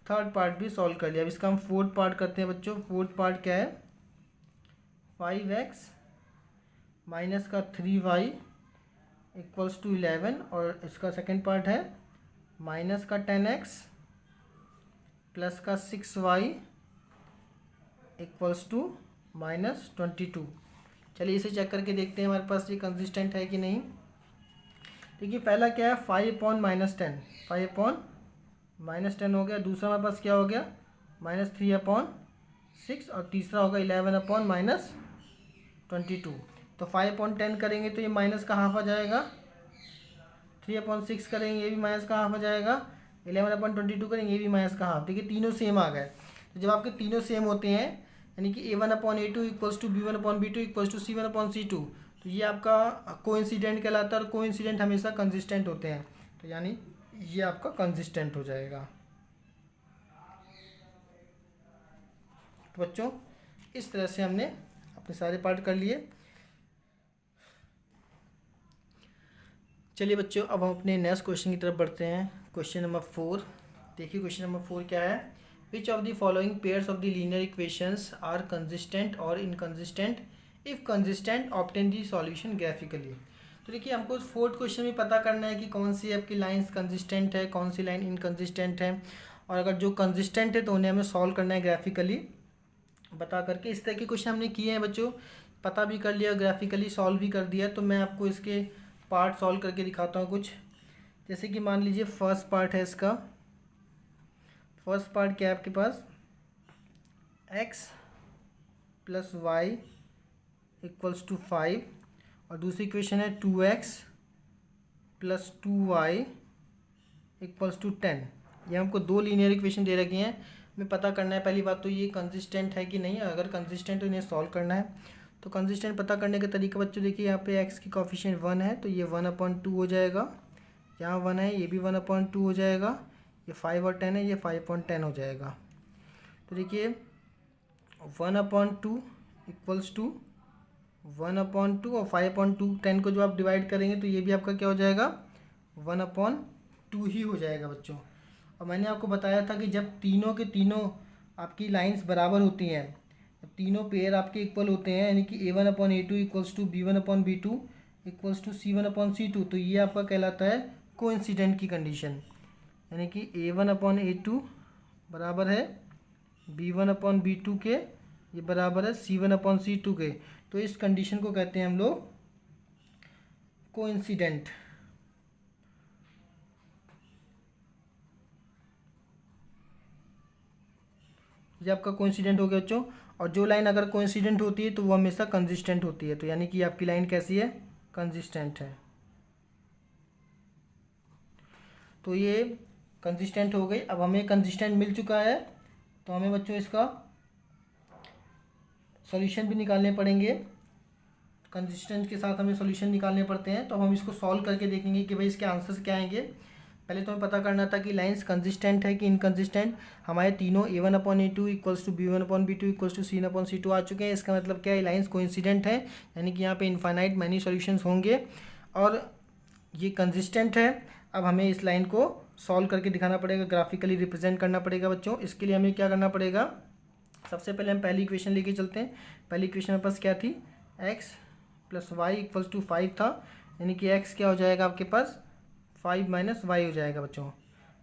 थर्ड पार्ट भी सॉल्व कर लिया। अब इसका हम फोर्थ पार्ट करते हैं बच्चों। फोर्थ पार्ट क्या है, 5x माइनस का 3y इक्वल्स टू 11, और इसका सेकेंड पार्ट है माइनस का 10x प्लस का 6y इक्वल्स टू -22। चलिए इसे चेक करके देखते हैं हमारे पास ये कंसिस्टेंट है कि नहीं। देखिए पहला क्या है, 5/-10, 5/-10 हो गया। दूसरा हमारे पास क्या हो गया, -3/6, और तीसरा होगा 11/-22। तो 5/10 करेंगे तो ये माइनस का हाफ आ जाएगा, 3/6 करेंगे ये भी माइनस का हाफ आ जाएगा, 11/22 करेंगे ये भी माइनस का हाफ। देखिए तीनों सेम आ गए। तो जब आपके तीनों सेम होते हैं, यानी कि A1/A2 equals to B1/B2 equals to C1/C2, तो ये आपका कोइंसिडेंट कहलाता है, और कोइंसिडेंट हमेशा कंसिस्टेंट होते हैं। तो यानी ये आपका कंसिस्टेंट हो जाएगा। तो बच्चों इस तरह से हमने अपने सारे पार्ट कर लिए। चलिए बच्चों अब हम अपने नेक्स्ट क्वेश्चन की तरफ बढ़ते हैं। Question number 4। देखिए क्वेश्चन नंबर 4 क्या है, which of the following pairs of the linear equations are consistent और inconsistent, if consistent obtain the solution graphically. तो देखिए हमको फोर्थ क्वेश्चन में पता करना है कि कौन सी आपकी लाइन्स कंसिस्टेंट है, कौन सी लाइन इनकंसिस्टेंट है, और अगर जो कंसिस्टेंट है तो उन्हें हमें सॉल्व करना है ग्राफिकली बता करके। इस तरह के क्वेश्चन हमने किए हैं बच्चों, पता भी कर लिया, ग्राफिकली सॉल्व भी कर दिया। तो मैं आपको इसके पार्ट सॉल्व करके दिखाता हूँ कुछ। जैसे कि मान लीजिए फर्स्ट पार्ट है इसका। फर्स्ट पार्ट क्या है आपके पास, x plus y equals to 5, और दूसरी इक्वेशन है 2x plus 2y equals to 10। ये हमको दो लीनियर इक्वेशन दे रखी हैं, हमें पता करना है पहली बात तो ये कंसिस्टेंट है कि नहीं। अगर कंसिस्टेंट तो इन्हें सॉल्व करना है। तो कंसिस्टेंट पता करने का तरीका बच्चों देखिए, यहाँ पे x की कोफिशिएंट 1 है तो ये 1/2 हो जाएगा, यहाँ 1 है ये भी 1/2 हो जाएगा, ये 5 और 10 है ये 5/10 हो जाएगा। तो देखिए 1/2 इक्वल्स टू 1/2 और 5/2, 10 को जो आप डिवाइड करेंगे तो ये भी आपका क्या हो जाएगा 1/2 ही हो जाएगा बच्चों। और मैंने आपको बताया था कि जब तीनों के तीनों आपकी लाइंस बराबर होती हैं, जब तीनों पेयर आपके इक्वल होते हैं, यानी कि A1/A2 equals to B1/B2 equals to C1/C2, तो ये आपका कहलाता है कोइंसिडेंट की कंडीशन। यानी कि A1/A2 बराबर है B1/B2 के, ये बराबर है C1/C2 के। तो इस कंडीशन को कहते हैं हम लोग कोइंसिडेंट। ये आपका कोइंसिडेंट हो गया बच्चों। और जो लाइन अगर कोइंसिडेंट होती है तो वो हमेशा कंसिस्टेंट होती है। तो यानी कि आपकी लाइन कैसी है, कंसिस्टेंट है। तो ये कंसिस्टेंट हो गई। अब हमें कंसिस्टेंट मिल चुका है तो हमें बच्चों इसका सॉल्यूशन भी निकालने पड़ेंगे। कंसिस्टेंट के साथ हमें सॉल्यूशन निकालने पड़ते हैं। तो हम इसको सॉल्व करके देखेंगे कि भाई इसके आंसर्स क्या आएंगे। पहले तो हमें पता करना था कि लाइंस कंसिस्टेंट है कि इनकंसिस्टेंट। हमारे तीनों A1/A2 equals to B1/B2 equals to C1/C2 आ चुके हैं। इसका मतलब क्या है, लाइंस कोइंसिडेंट है, यानी कि यहाँ पे इनफाइनाइट मैनी सॉल्यूशंस होंगे। और ये कंसिस्टेंट है। अब हमें इस लाइन को सॉल्व करके दिखाना पड़ेगा, ग्राफिकली रिप्रेजेंट करना पड़ेगा बच्चों। इसके लिए हमें क्या करना पड़ेगा, सबसे पहले हम पहली इक्वेशन लेके चलते हैं। पहली इक्वेशन मेरे पास क्या थी, x + y = 5 था, यानी कि x क्या हो जाएगा आपके पास 5 - y हो जाएगा बच्चों।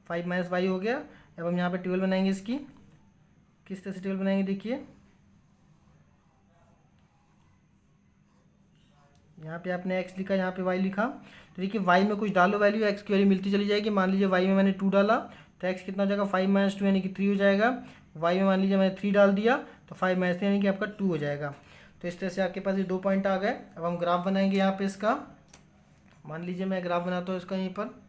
5 - y हो गया। अब हम यहाँ पे टेबल बनाएंगे इसकी। किस तरह से टेबल बनाएंगे देखिए, यहाँ पे आपने x लिखा, यहाँ पे y लिखा। तो देखिए y में कुछ डालो वैल्यू, x की वैल्यू मिलती चली जाएगी। मान लीजिए y में मैंने 2 डाला तो x कितना हो जाएगा 5 - 2 यानी कि 3 हो जाएगा। y में मान लीजिए मैंने 3 डाल दिया तो 5 - 3 यानी कि आपका 2 हो जाएगा। तो इस तरह से आपके पास ये 2 पॉइंट आ गए। अब हम ग्राफ बनाएंगे यहाँ पे इसका। मान लीजिए मैं ग्राफ बनाता हूँ इसका यहीं पर।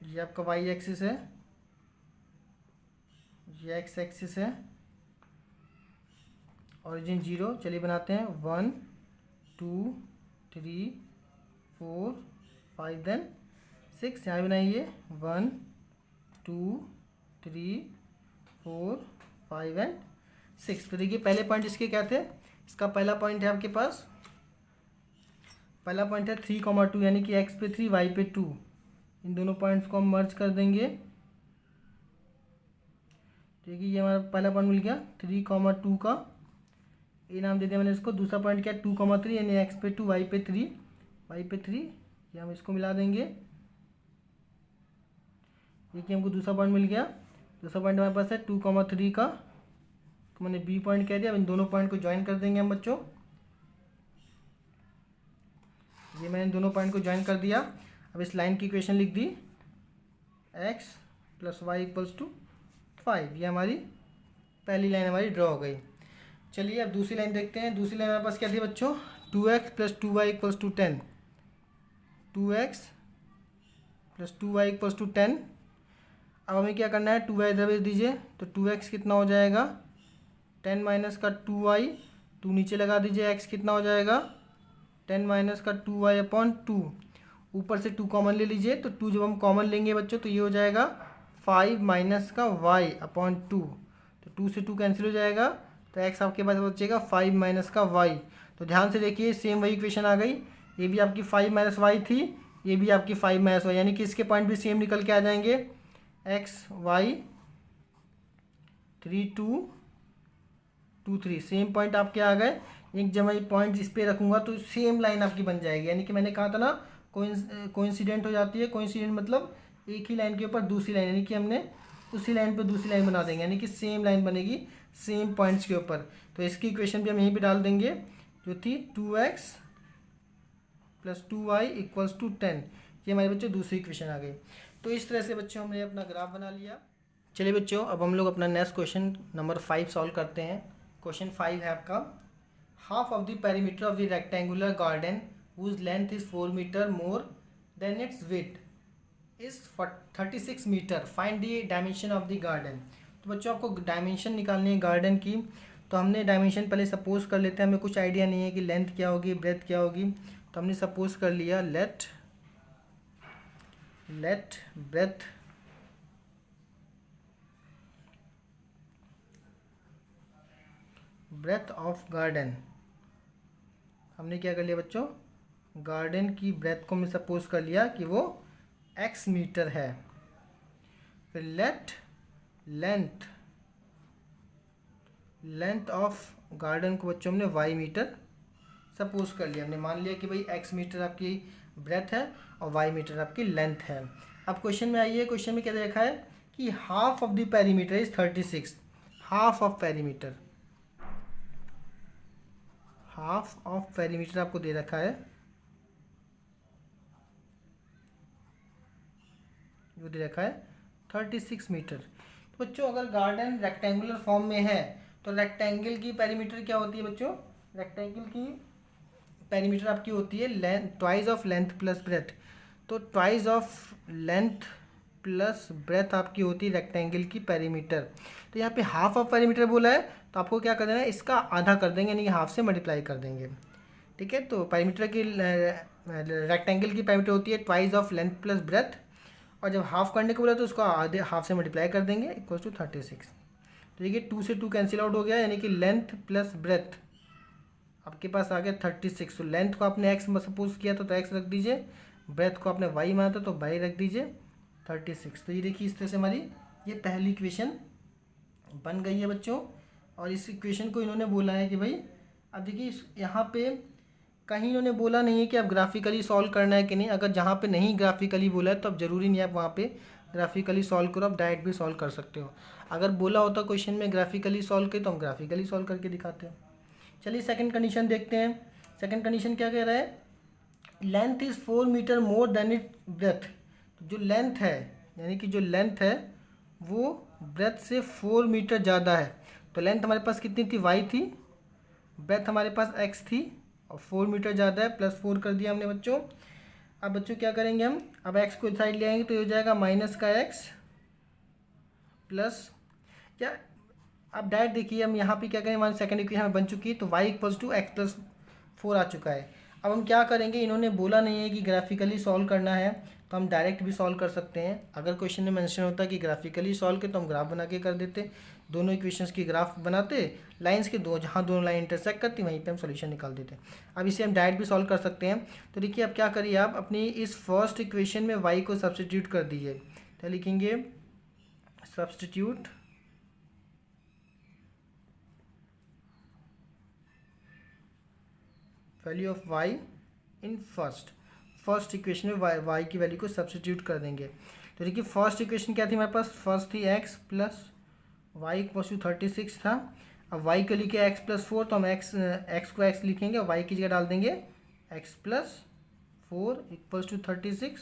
ये आपका y एक्सिस है, ये x एक्सिस है, ओरिजिन 0। चलिए बनाते हैं 1 2 3 4 5 देन 6। यहाँ बनाइए 1 2 3 4 5 एंड 6। तो देखिए पहले पॉइंट इसके क्या थे, इसका पहला पॉइंट है आपके पास, पहला पॉइंट है 3, 2 यानी कि x पे 3 y पे 2। इन दोनों पॉइंट्स को हम मर्ज कर देंगे। देखिए ये हमारा पहला पॉइंट मिल गया 3, 2 का, ये नाम दे दिया मैंने इसको। दूसरा पॉइंट क्या है 2, 3 यानी x पे 2 y पे 3 ये हम इसको मिला देंगे। देखिए हमको दूसरा पॉइंट मिल गया। दूसरा पॉइंट हमारे पास है 2, 3 का, तो मैंने बी पॉइंट कह दिया। अब इन दोनों पॉइंट को ज्वाइन कर देंगे हम बच्चों। ये मैंने दोनों पॉइंट को ज्वाइन कर दिया। अब इस लाइन की इक्वेशन लिख दी, x + y = 5। ये हमारी पहली लाइन हमारी ड्रॉ हो गई। चलिए अब दूसरी लाइन देखते हैं। दूसरी लाइन हमारे पास क्या थी बच्चों, 2x + 2y = 10। 2x + 2y = 10। अब हमें क्या करना है, 2y इधर भेज दीजिए तो 2x कितना हो जाएगा 10 - का 2y, 2 नीचे लगा दीजिए, x कितना हो जाएगा 10 - का 2y/2। ऊपर से 2 कॉमन ले लीजिए, तो 2 जब हम कॉमन लेंगे बच्चों तो ये हो जाएगा 5 - का y/2। तो 2 से 2 कैंसिल हो जाएगा, तो x आपके पास बचेगा 5 - का y। तो ध्यान से देखिए सेम वही इक्वेशन आ गई। ये भी आपकी 5 - y थी, ये भी आपकी 5 - y, यानी कि इसके पॉइंट भी सेम निकल के आ जाएंगे। x y 3 2 2 3 सेम पॉइंट आपके आ गए। एक जब मैं पॉइंट इस पे रखूँगा तो सेम लाइन आपकी बन जाएगी। यानी कि मैंने कहा था ना कोइंसिडेंट हो जाती है। कोइंसिडेंट मतलब एक ही लाइन के ऊपर दूसरी लाइन, यानी कि हमने उसी लाइन पे दूसरी लाइन बना देंगे, यानी कि सेम लाइन बनेगी सेम पॉइंट्स के ऊपर। तो इसकी इक्वेशन भी हम यहीं पे डाल देंगे, जो थी 2x + 2y = 10। ये हमारे बच्चों दूसरी इक्वेशन आ गई। तो इस तरह से बच्चों हमने अपना ग्राफ बना लिया। चलिए बच्चों अब हम लोग अपना नेक्स्ट क्वेश्चन नंबर 5 सॉल्व करते हैं। क्वेश्चन 5 है आपका, half of the perimeter of the rectangular garden whose length is 4 meter more than its width is 36 meter. Find the dimension of the garden. तो बच्चों आपको डायमेंशन निकालनी है गार्डन की। तो हमने डायमेंशन पहले सपोज कर लेते हैं, हमें कुछ आइडिया नहीं है कि लेंथ क्या होगी ब्रेथ क्या होगी। तो हमने सपोज कर लिया लेट ब्रेथ ऑफ गार्डन। हमने क्या कर लिया बच्चों, गार्डन की ब्रेथ को मैं सपोज कर लिया कि वो x मीटर है। फिर लेंथ ऑफ गार्डन को बच्चों हमने y मीटर सपोज कर लिया। हमने मान लिया कि भाई x मीटर आपकी ब्रेथ है और y मीटर आपकी लेंथ है। अब क्वेश्चन में आइए, क्वेश्चन में क्या देखा है कि half of the perimeter is 36। Half of perimeter आपको दे रखा है, जो दे रखा है 36 मीटर। तो बच्चों अगर गार्डन रेक्टेंगुलर फॉर्म में है तो रेक्टेंगल की पेरीमीटर क्या होती है बच्चों, रेक्टेंगल की पेरीमीटर आपकी होती है length twice of length plus breadth. तो twice of length plus breadth आपकी होती है रेक्टेंगल की पेरीमीटर। तो यहाँ पे हाफ ऑफ पेरीमीटर बोला है तो आपको क्या कर देना है, इसका आधा कर देंगे, यानी कि हाफ से मल्टीप्लाई कर देंगे। ठीक है, तो पेरीमीटर की रेक्टेंगल की पेरीमीटर होती है twice of length plus breath, और जब हाफ करने को बोला तो उसको आधे हाफ से मल्टीप्लाई कर देंगे इक्वल टू 36। तो देखिए 2 से 2 कैंसिल आउट हो गया, यानी कि लेंथ प्लस ब्रेथ आपके पास आ गया 36। तो लेंथ को आपने एक्स सपोज किया तो एक्स रख दीजिए, ब्रेथ को आपने वाई माना था तो वाई रख दीजिए 36। तो ये देखिए इस तरह से हमारी ये पहली इक्वेशन बन गई है बच्चों। और इस इक्वेशन को इन्होंने बोला है कि भाई, अब देखिए यहाँ पे कहीं इन्होंने बोला नहीं है कि आप ग्राफिकली सॉल्व करना है कि नहीं। अगर जहाँ पे नहीं ग्राफिकली बोला है तो अब ज़रूरी नहीं है आप वहाँ पे ग्राफिकली सॉल्व करो, आप डायरेक्ट भी सॉल्व कर सकते हो। अगर बोला होता क्वेश्चन में ग्राफिकली सॉल्व करें तो हम ग्राफिकली सॉल्व करके दिखाते हो। चलिए सेकंड कंडीशन देखते हैं। सेकंड कंडीशन क्या कह रहा है, length is 4 meter more than it breadth. जो लेंथ है, यानी कि जो लेंथ है वो ब्रेथ से 4 मीटर ज़्यादा है। तो लेंथ हमारे पास कितनी थी, वाई थी, ब्रेथ हमारे पास एक्स थी और 4 मीटर ज़्यादा है, +4 कर दिया हमने बच्चों। अब बच्चों क्या करेंगे हम, अब एक्स को साइड ले आएंगे तो ये हो जाएगा माइनस का एक्स प्लस, क्या अब डायरेक्ट देखिए हम यहाँ पे क्या करें, हमारी सेकंड इक्वेशन हमें बन चुकी है तो y equals to x plus 4 आ चुका है। अब हम क्या करेंगे, इन्होंने बोला नहीं है कि ग्राफिकली सॉल्व करना है तो हम डायरेक्ट भी सॉल्व कर सकते हैं। अगर क्वेश्चन में मेंशन होता कि ग्राफिकली सॉल्व के तो हम ग्राफ बना के कर देते, दोनों इक्वेशंस की ग्राफ बनाते, लाइंस के जहाँ दोनों लाइन इंटरसेक्ट करती वहीं पे हम सोल्यूशन निकाल देते। अब इसे हम डायरेक्ट भी सॉल्व कर सकते हैं। तो देखिए अब क्या करिए, आप अपनी इस फर्स्ट इक्वेशन में y को सब्सटीट्यूट कर दीजिए। तो लिखेंगे substitute value of y in first equation में y की वैल्यू को सब्सटीट्यूट कर देंगे। तो देखिए फर्स्ट इक्वेशन क्या थी हमारे पास, फर्स्ट थी x plus y equals to 36 था। अब y को लिखे x प्लस 4 तो हम x को x लिखेंगे, y की जगह डाल देंगे x plus 4 equals to 36।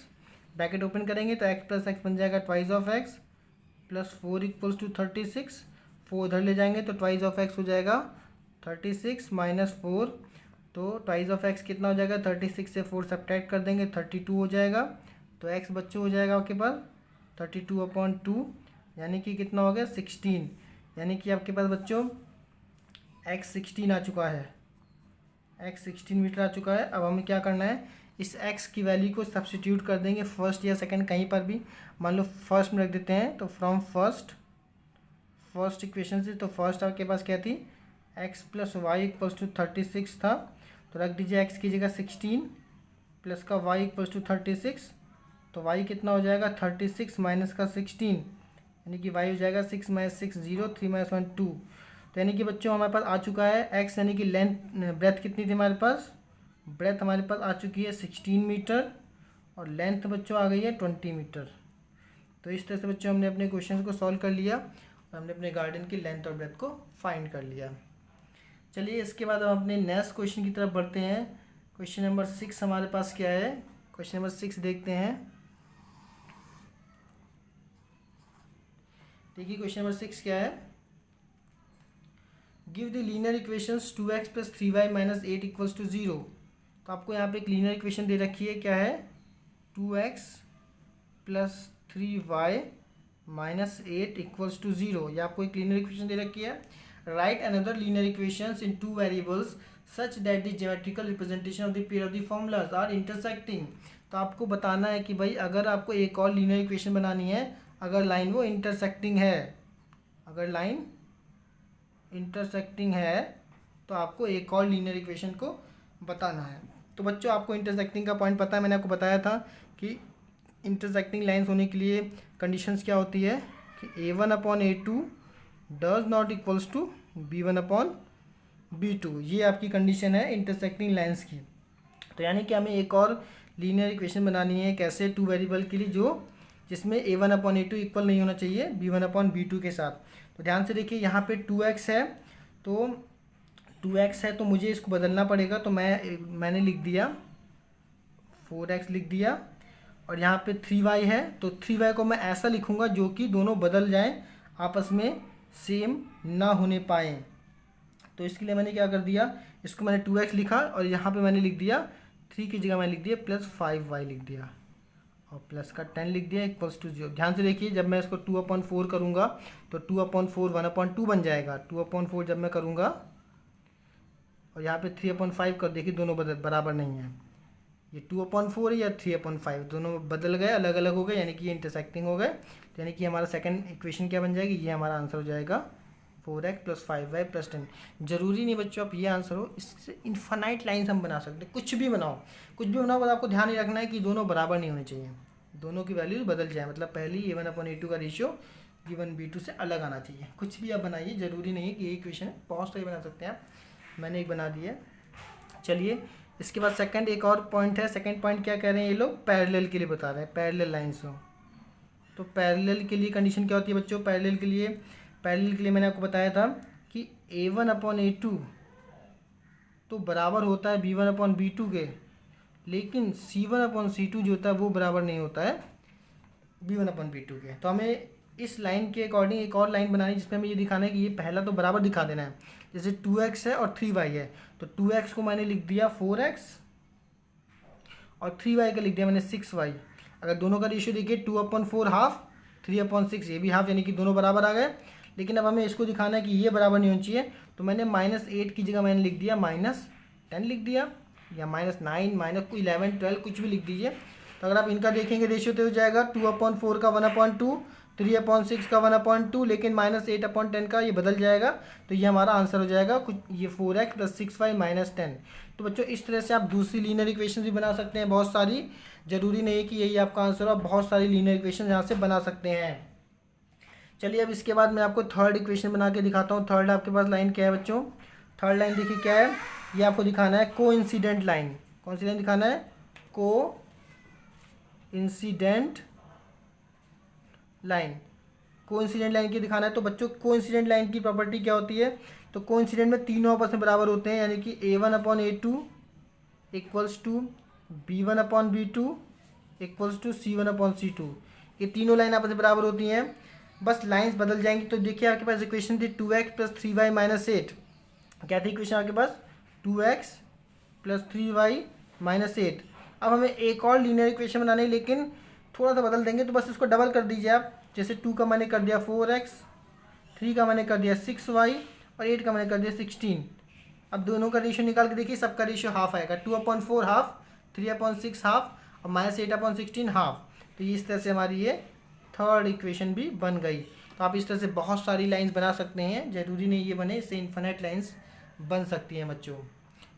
Bracket open करेंगे तो x प्लस एक्स बन जाएगा twice of x plus 4 equals to 36। 4 इधर ले जाएंगे तो ट्वाइस ऑफ x हो जाएगा 36 माइनस 4, तो ट्वाइस ऑफ x कितना हो जाएगा, 36 से 4 सब्ट्रैक्ट कर देंगे 32 हो जाएगा। तो x बच्चों हो जाएगा आपके पास 32/2, यानी कि कितना हो गया 16, यानी कि आपके पास बच्चों x 16 आ चुका है, x 16 मीटर आ चुका है। अब हमें क्या करना है, इस x की वैल्यू को सब्सटीट्यूट कर देंगे फर्स्ट या सेकंड कहीं पर भी, मान लो फर्स्ट में रख देते हैं। तो फ्रॉम फर्स्ट इक्वेशन से, तो फर्स्ट आपके पास क्या थी, x plus y equals to 36 था, तो रख दीजिए x की जगह 16 प्लस का y इक्वल्स टू 36। तो y कितना हो जाएगा 36 माइनस का 16, यानी कि y हो जाएगा 6 माइनस 6 0, 3 माइनस 1 2। तो यानी कि बच्चों हमारे पास आ चुका है x, यानी कि लेंथ ब्रेथ कितनी थी हमारे पास, ब्रेथ हमारे पास आ चुकी है 16 मीटर और लेंथ बच्चों आ गई है 20 मीटर। तो इस तरह से बच्चों हमने अपने क्वेश्चन को सॉल्व कर लिया और हमने अपने गार्डन की लेंथ और ब्रेथ को फाइंड कर लिया। चलिए इसके बाद हम अपने नेक्स्ट क्वेश्चन की तरफ बढ़ते हैं। क्वेश्चन नंबर 6 हमारे पास क्या है, क्वेश्चन नंबर 6 देखते हैं। देखिए क्वेश्चन नंबर 6 क्या है, give the linear equations 2x plus 3y minus 8 equals to 0। तो आपको यहाँ पे एक लीनियर इक्वेशन दे रखी है, क्या है 2x plus 3y minus 8 equals to 0, ये आपको एक लीनियर इक्वेशन दे रखी है। Write another linear equations in 2 variables such that the geometrical representation of the pair of the formulas are intersecting. तो आपको बताना है कि भाई अगर आपको एक और लीनियर इक्वेशन बनानी है, अगर लाइन वो इंटरसेक्टिंग है, अगर लाइन इंटरसेक्टिंग है तो आपको एक और लीनियर इक्वेशन को बताना है। तो बच्चों आपको इंटरसेक्टिंग का पॉइंट पता है, मैंने आपको बताया था कि इंटरसेक्टिंग लाइंस होने के लिए कंडीशंस क्या होती है कि a1/a2 does not equals to b1/b2, ये आपकी कंडीशन है इंटरसेक्टिंग लाइंस की। तो यानी कि हमें एक और लीनियर इक्वेशन बनानी है, कैसे 2 वेरिएबल के लिए, जो जिसमें a1/a2 इक्वल नहीं होना चाहिए b1/b2 के साथ। तो ध्यान से देखिए यहाँ पे 2x है, तो 2x है तो मुझे इसको बदलना पड़ेगा। तो मैंने लिख दिया 4x लिख दिया, और यहाँ पे 3y है तो 3y को मैं ऐसा लिखूँगा जो कि दोनों बदल जाएं, आपस में सेम ना होने पाएँ। तो इसके लिए मैंने क्या कर दिया, इसको मैंने 2x लिखा और यहाँ पे मैंने लिख दिया 3 की जगह मैंने लिख दिया प्लस 5y लिख दिया और प्लस का 10 लिख दिया इक्वल्स टू 0। ध्यान से देखिए जब मैं इसको 2/4 करूँगा तो 2/4 1/2 बन जाएगा, 2/4 जब मैं करूँगा, और यहाँ पे 3/5 कर, देखिए दोनों बराबर नहीं है। ये 2/4 या 3/5 दोनों बदल गए, अलग अलग हो गए, यानी कि ये इंटरसेक्टिंग हो गए। तो यानी कि हमारा सेकंड इक्वेशन क्या बन जाएगी, ये हमारा आंसर हो जाएगा 4x + 5y + 10। जरूरी नहीं बच्चों आप ये आंसर हो, इससे इन्फानाइट लाइन्स हम बना सकते हैं, कुछ भी बनाओ बस आपको ध्यान ही रखना है कि दोनों बराबर नहीं होने चाहिए, दोनों की वैल्यूज बदल जाए, मतलब पहली a1/a2 का रेशियो b1 b2 से अलग आना चाहिए। कुछ भी आप बनाइए, जरूरी नहीं है कि ये इक्वेशन है, बहुत सारी बना सकते हैं आप, मैंने एक बना दी है। चलिए इसके बाद सेकंड एक और पॉइंट है। सेकंड पॉइंट क्या कह रहे हैं ये लोग, पैरेलल के लिए बता रहे हैं, पैरेलल लाइन्स हो। तो पैरेलल के लिए कंडीशन क्या होती है बच्चों, पैरेलल के लिए मैंने आपको बताया था कि a1/a2 तो बराबर होता है b1/b2 के, लेकिन c1/c2 जो होता है वो बराबर नहीं होता है b1/b2 के। तो हमें इस लाइन के अकॉर्डिंग एक और लाइन बनानी है जिसमें हमें ये दिखाना है कि ये पहला तो बराबर दिखा देना है। जैसे 2x है और 3y है, तो 2x को मैंने लिख दिया 4x और 3y का लिख दिया मैंने 6y। अगर दोनों का रेशियो देखिए 2/4 हाफ, 3/6 ये भी हाफ, यानी कि दोनों बराबर आ गए। लेकिन अब हमें इसको दिखाना है कि ये बराबर नहीं होनी चाहिए, तो मैंने -8 की जगह मैंने लिख दिया -10 लिख दिया, या -9 -11 12 कुछ भी लिख दीजिए। तो अगर आप इनका देखेंगे रेशियो तो हो जाएगा 2/4 का 1/2, 3/6 का 1/2, लेकिन -8/10 का ये बदल जाएगा। तो ये हमारा आंसर हो जाएगा कुछ ये 4x + 6y - 10। तो बच्चों इस तरह से आप दूसरी लीनियर इक्वेशन भी बना सकते हैं बहुत सारी, जरूरी नहीं है कि यही आपका आंसर हो, आप बहुत सारी लीनियर इक्वेशन यहाँ से बना सकते हैं। चलिए अब इसके बाद मैं आपको थर्ड इक्वेशन बना के दिखाता हूँ। थर्ड आपके पास लाइन क्या है बच्चों, थर्ड लाइन देखिए क्या है, ये आपको दिखाना है कोइंसिडेंट लाइन। कौन सी लाइन दिखाना है, कोइंसिडेंट लाइन। कोइंसिडेंट लाइन की दिखाना है। तो बच्चों कोइंसिडेंट लाइन की प्रॉपर्टी क्या होती है, तो कोइंसिडेंट में तीनों आपस में बराबर होते हैं, यानी कि a1/a2 = b1/b2 = c1/c2। ये तीनों लाइन आपस में बराबर होती हैं, बस लाइंस बदल जाएंगी। तो देखिए आपके पास इक्वेशन थी 2x + 3y - 8। क्या थी इक्वेशन आपके पास, 2x + 3y - 8। अब हमें एक और लीनियर इक्वेशन बनानी है, लेकिन थोड़ा सा बदल देंगे, तो बस इसको डबल कर दीजिए आप। जैसे 2 का मैंने कर दिया 4x, 3 का मैंने कर दिया 6y और 8 का मैंने कर दिया 16। अब दोनों का रेशियो निकाल के देखिए, सबका रेशियो हाफ आएगा, 2/4 हाफ, 3/6 हाफ और -8/16 हाफ। तो ये इस तरह से हमारी ये थर्ड इक्वेशन भी बन गई। तो आप इस तरह से बहुत सारी लाइंस बना सकते हैं, जरूरी नहीं ये बने, इससे इन्फिनिट लाइंस बन सकती हैं बच्चों।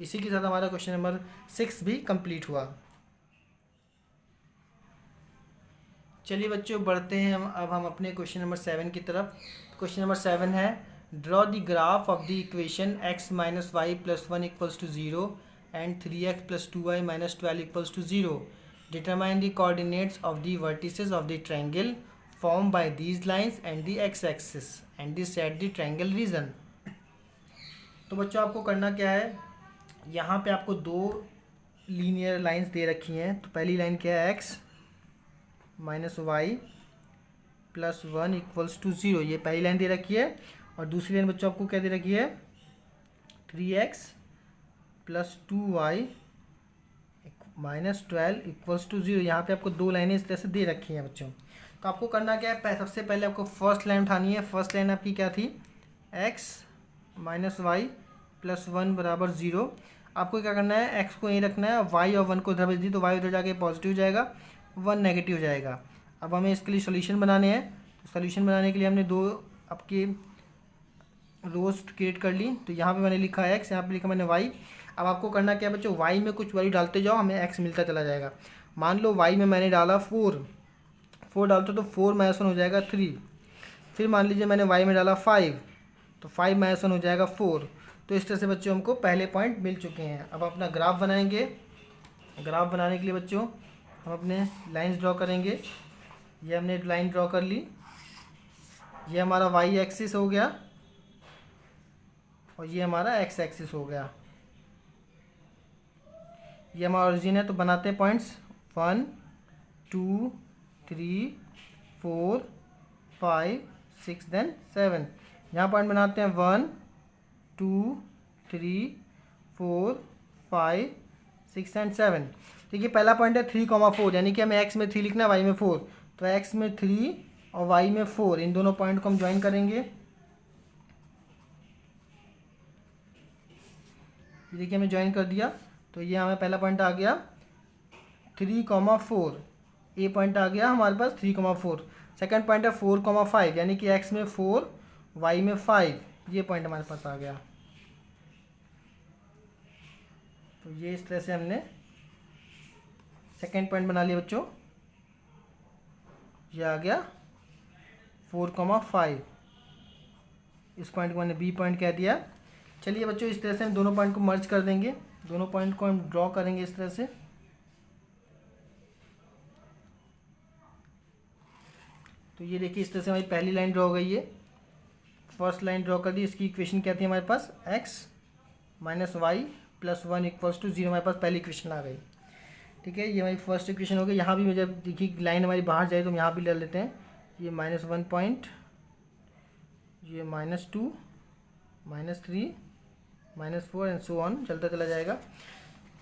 इसी के साथ हमारा क्वेश्चन नंबर 6 भी कंप्लीट हुआ। चलिए बच्चों बढ़ते हैं अब हम अपने क्वेश्चन नंबर 7 की तरफ। क्वेश्चन नंबर 7 है, draw the graph of the equation x - y + 1 = 0 and 3x + 2y - 12 = 0। Determine the coordinates of the vertices of the triangle form by these lines and the x axis and the set the triangle region. तो बच्चों आपको करना क्या है, यहाँ पे आपको दो लीनियर लाइंस दे रखी हैं। तो पहली लाइन क्या है, x - y + 1 = 0, ये पहली लाइन दे रखी है। और दूसरी लाइन बच्चों आपको क्या दे रखी है, 3x + 2y - 12 = 0। यहाँ पे आपको दो लाइनें इस तरह से दे रखी हैं बच्चों। तो आपको करना क्या है, सबसे पहले आपको फर्स्ट लाइन उठानी है। फर्स्ट लाइन आपकी क्या थी, x - y + 1 = 0। आपको क्या करना है, x को यहीं रखना है, y और 1 को उधर भेज दी, तो y उधर जाके पॉजिटिव जाएगा, 1 नेगेटिव जाएगा। अब हमें इसके लिए सोल्यूशन बनाने हैं। तो सोल्यूशन बनाने के लिए हमने दो आपके रोज क्रिएट कर ली। तो यहाँ पे मैंने लिखा है x, यहाँ पे लिखा मैंने y। अब आपको करना क्या है बच्चों, y में कुछ वैल्यू डालते जाओ, हमें x मिलता चला जाएगा। मान लो y में मैंने डाला 4 डालते तो 4 - 1 हो जाएगा 3। फिर मान लीजिए मैंने y में डाला 5, तो 5 - 1 हो जाएगा 4। तो इस तरह से बच्चों हमको पहले पॉइंट मिल चुके हैं। अब अपना ग्राफ बनाएंगे। ग्राफ बनाने के लिए बच्चों हम अपने लाइंस ड्रॉ करेंगे। ये हमने लाइन ड्रॉ कर ली, ये हमारा y एक्सिस हो गया और ये हमारा x एक्सिस हो गया। ये हमारा ओरिजिन है। तो बनाते हैं पॉइंट्स 1 2 3 4 5 6 देन 7। यहाँ पॉइंट बनाते हैं 1 2 3 4 5 6 एंड 7। देखिए पहला पॉइंट है 3,4, यानी कि हमें x में 3 लिखना है, y में 4। तो x में 3 और y में 4, इन दोनों पॉइंट को हम ज्वाइन करेंगे। देखिए हमें ज्वाइन कर दिया, तो ये हमें पहला पॉइंट आ गया 3,4, ए पॉइंट आ गया हमारे पास 3,4। सेकेंड पॉइंट है 4,5, यानी कि एक्स में 4, वाई में 5, ये पॉइंट हमारे पास आ गया। तो ये इस तरह से हमने सेकेंड पॉइंट बना लिया बच्चों। ये आ गया 4,5, इस पॉइंट को मैंने बी पॉइंट कह दिया। चलिए बच्चों, इस तरह से हम दोनों पॉइंट को मर्ज कर देंगे, दोनों पॉइंट को हम ड्रॉ करेंगे इस तरह से। तो ये देखिए इस तरह से हमारी पहली लाइन ड्रॉ हो गई है, फर्स्ट लाइन ड्रॉ कर दी। इसकी इक्वेशन क्या थी हमारे पास, x minus y plus 1 equals to 0, हमारे पास पहली इक्वेशन आ गई। ठीक है, ये हमारी फर्स्ट इक्वेशन हो गई। यहाँ भी मुझे देखिए लाइन हमारी बाहर जाए तो हम यहाँ भी ले लेते हैं, ये -1 पॉइंट, ये -2, -3, -4 एंड सो ऑन, चलता चला जाएगा।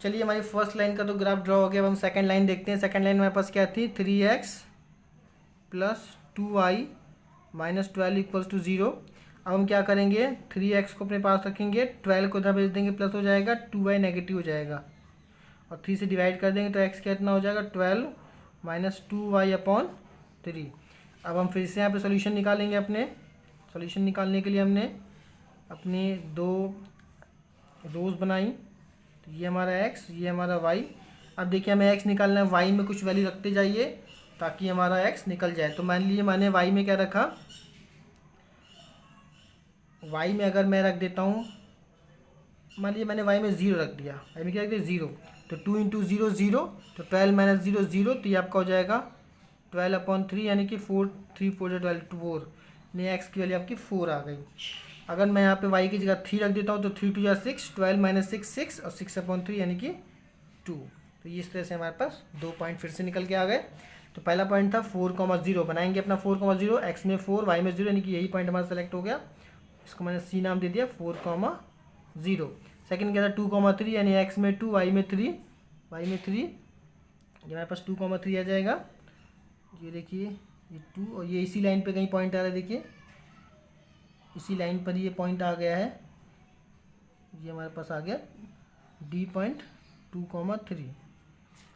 चलिए हमारी फर्स्ट लाइन का तो ग्राफ ड्रॉ हो गया। अब हम सेकंड लाइन देखते हैं। सेकंड लाइन हमारे पास क्या थी, 3x plus 2y minus 12 equals to 0। अब हम क्या करेंगे, 3x को अपने पास रखेंगे, 12 को इधर भेज देंगे, प्लस हो जाएगा, 2y नेगेटिव हो जाएगा और 3 से डिवाइड कर देंगे तो x कितना हो जाएगा, 12 माइनस 2y अपॉन 3। अब हम फिर से यहाँ पे सॉल्यूशन निकालेंगे। अपने सॉल्यूशन निकालने के लिए हमने अपनी दो रोज बनाई। तो ये हमारा x, ये हमारा y। अब देखिए हमें x निकालना है, y में कुछ वैल्यू रखते जाइए ताकि हमारा x निकल जाए। तो मान लीजिए मैंने y में क्या रखा, y में अगर मैं रख देता हूँ, मान लीजिए मैंने y में 0 रख दिया, y में क्या रख दिया 0, तो 2 इंटू 0 0, तो 12 माइनस 0 0, तो ये आपका हो जाएगा 12 अपॉन 3, यानी कि 4, 3 4 12 4, नहीं एक्स की वैल्यू आपकी 4 आ गई। अगर मैं यहाँ पे y की जगह 3 रख देता हूँ तो 3 2 या 6, 12 माइनस 6 6 और 6 अपॉन 3 यानी कि 2। तो ये इस तरह से हमारे पास दो पॉइंट फिर से निकल के आ गए। तो पहला पॉइंट था 4,0, बनाएंगे अपना 4,0, एक्स में 4 वाई में 0, यानी कि यही पॉइंट हमारा सेलेक्ट हो गया। इसको मैंने सी नाम दे दिया 4,0। सेकंड क्या था 2,3, यानी एक्स में 2 वाई में 3, ये हमारे पास 2,3 आ जाएगा। ये देखिए ये 2, और ये इसी लाइन पे कहीं पॉइंट आ रहा है, देखिए इसी लाइन पर ये पॉइंट आ गया है, ये हमारे पास आ गया डी पॉइंट 2,3।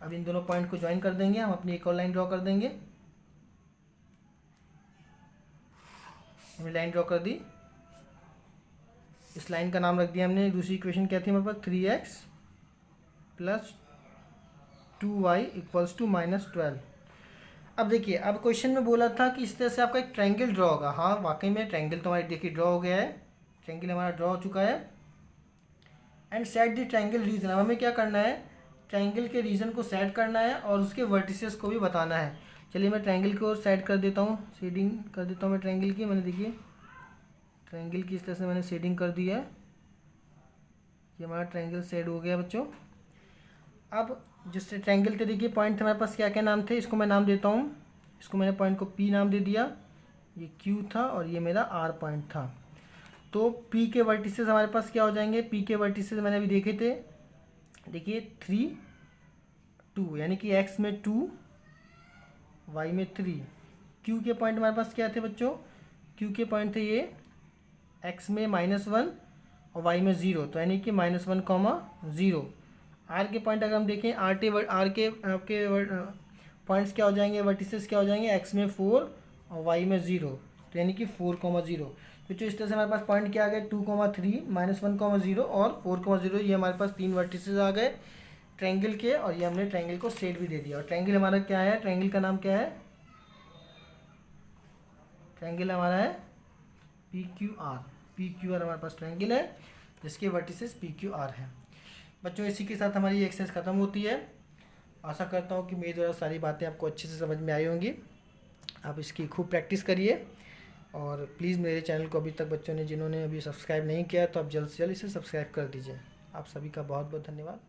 अब इन दोनों पॉइंट को ज्वाइन कर देंगे, हम अपनी एक और लाइन ड्रॉ कर देंगे। हमने लाइन ड्रॉ कर दी, इस लाइन का नाम रख दिया हमने। दूसरी इक्वेशन क्या थी हमारे पास, 3x plus 2y equals to -12। अब देखिए, अब क्वेश्चन में बोला था कि इस तरह से आपका एक ट्रायंगल ड्रॉ होगा। हाँ वाकई में ट्रायंगल तो हमारी देखिए ड्रॉ हो गया है, ट्रायंगल हमारा ड्रॉ हो चुका है। And set the triangle region, अब हमें क्या करना है, ट्रायंगल के रीजन को सेट करना है और उसके वर्टिसेस को भी बताना है। चलिए मैं ट्रायंगल को सेट कर देता हूँ, शेडिंग कर देता हूँ मैं ट्रायंगल की। मैंने देखिए ट्रायंगल की इस तरह से मैंने शेडिंग कर दी है, ये हमारा ट्रायंगल सेट हो गया बच्चों। अब जिससे ट्रायंगल के देखिए पॉइंट हमारे पास क्या क्या नाम थे, इसको मैं नाम देता हूँ। इसको मैंने पॉइंट को P नाम दे दिया, ये Q था और ये मेरा R पॉइंट था। तो P के वर्टिसेस हमारे पास क्या हो जाएंगे, P के वर्टिसेस मैंने अभी देखे थे, देखिए 3 2, यानी कि x में 2 y में 3। Q के पॉइंट हमारे पास क्या थे बच्चों, Q के पॉइंट थे ये x में -1 और y में 0, तो यानी कि -1, 0। R के पॉइंट अगर हम देखें, R के आपके पॉइंट्स क्या हो जाएंगे, वर्टिसेस क्या हो जाएंगे, x में 4 और y में 0, तो यानी कि 4,0। तो जो इस तरह से हमारे पास पॉइंट क्या आ गए, 2,3, -1,0 और 4,0, ये हमारे पास 3 वर्टिसेस आ गए ट्रायंगल के। और ये हमने ट्रायंगल को सेट भी दे दिया। और ट्रायंगल हमारा क्या है, ट्रायंगल का नाम क्या है, ट्रायंगल हमारा है PQR हमारे पास ट्रायंगल है जिसके वर्टिसेस PQR है। बच्चों इसी के साथ हमारी एक्सरसाइज ख़त्म होती है। आशा करता हूँ कि मेरे द्वारा सारी बातें आपको अच्छे से समझ में आई होंगी। आप इसकी खूब प्रैक्टिस करिए और प्लीज़ मेरे चैनल को अभी तक बच्चों ने जिन्होंने अभी सब्सक्राइब नहीं किया तो आप जल्द से जल्द इसे सब्सक्राइब कर दीजिए। आप सभी का बहुत बहुत धन्यवाद।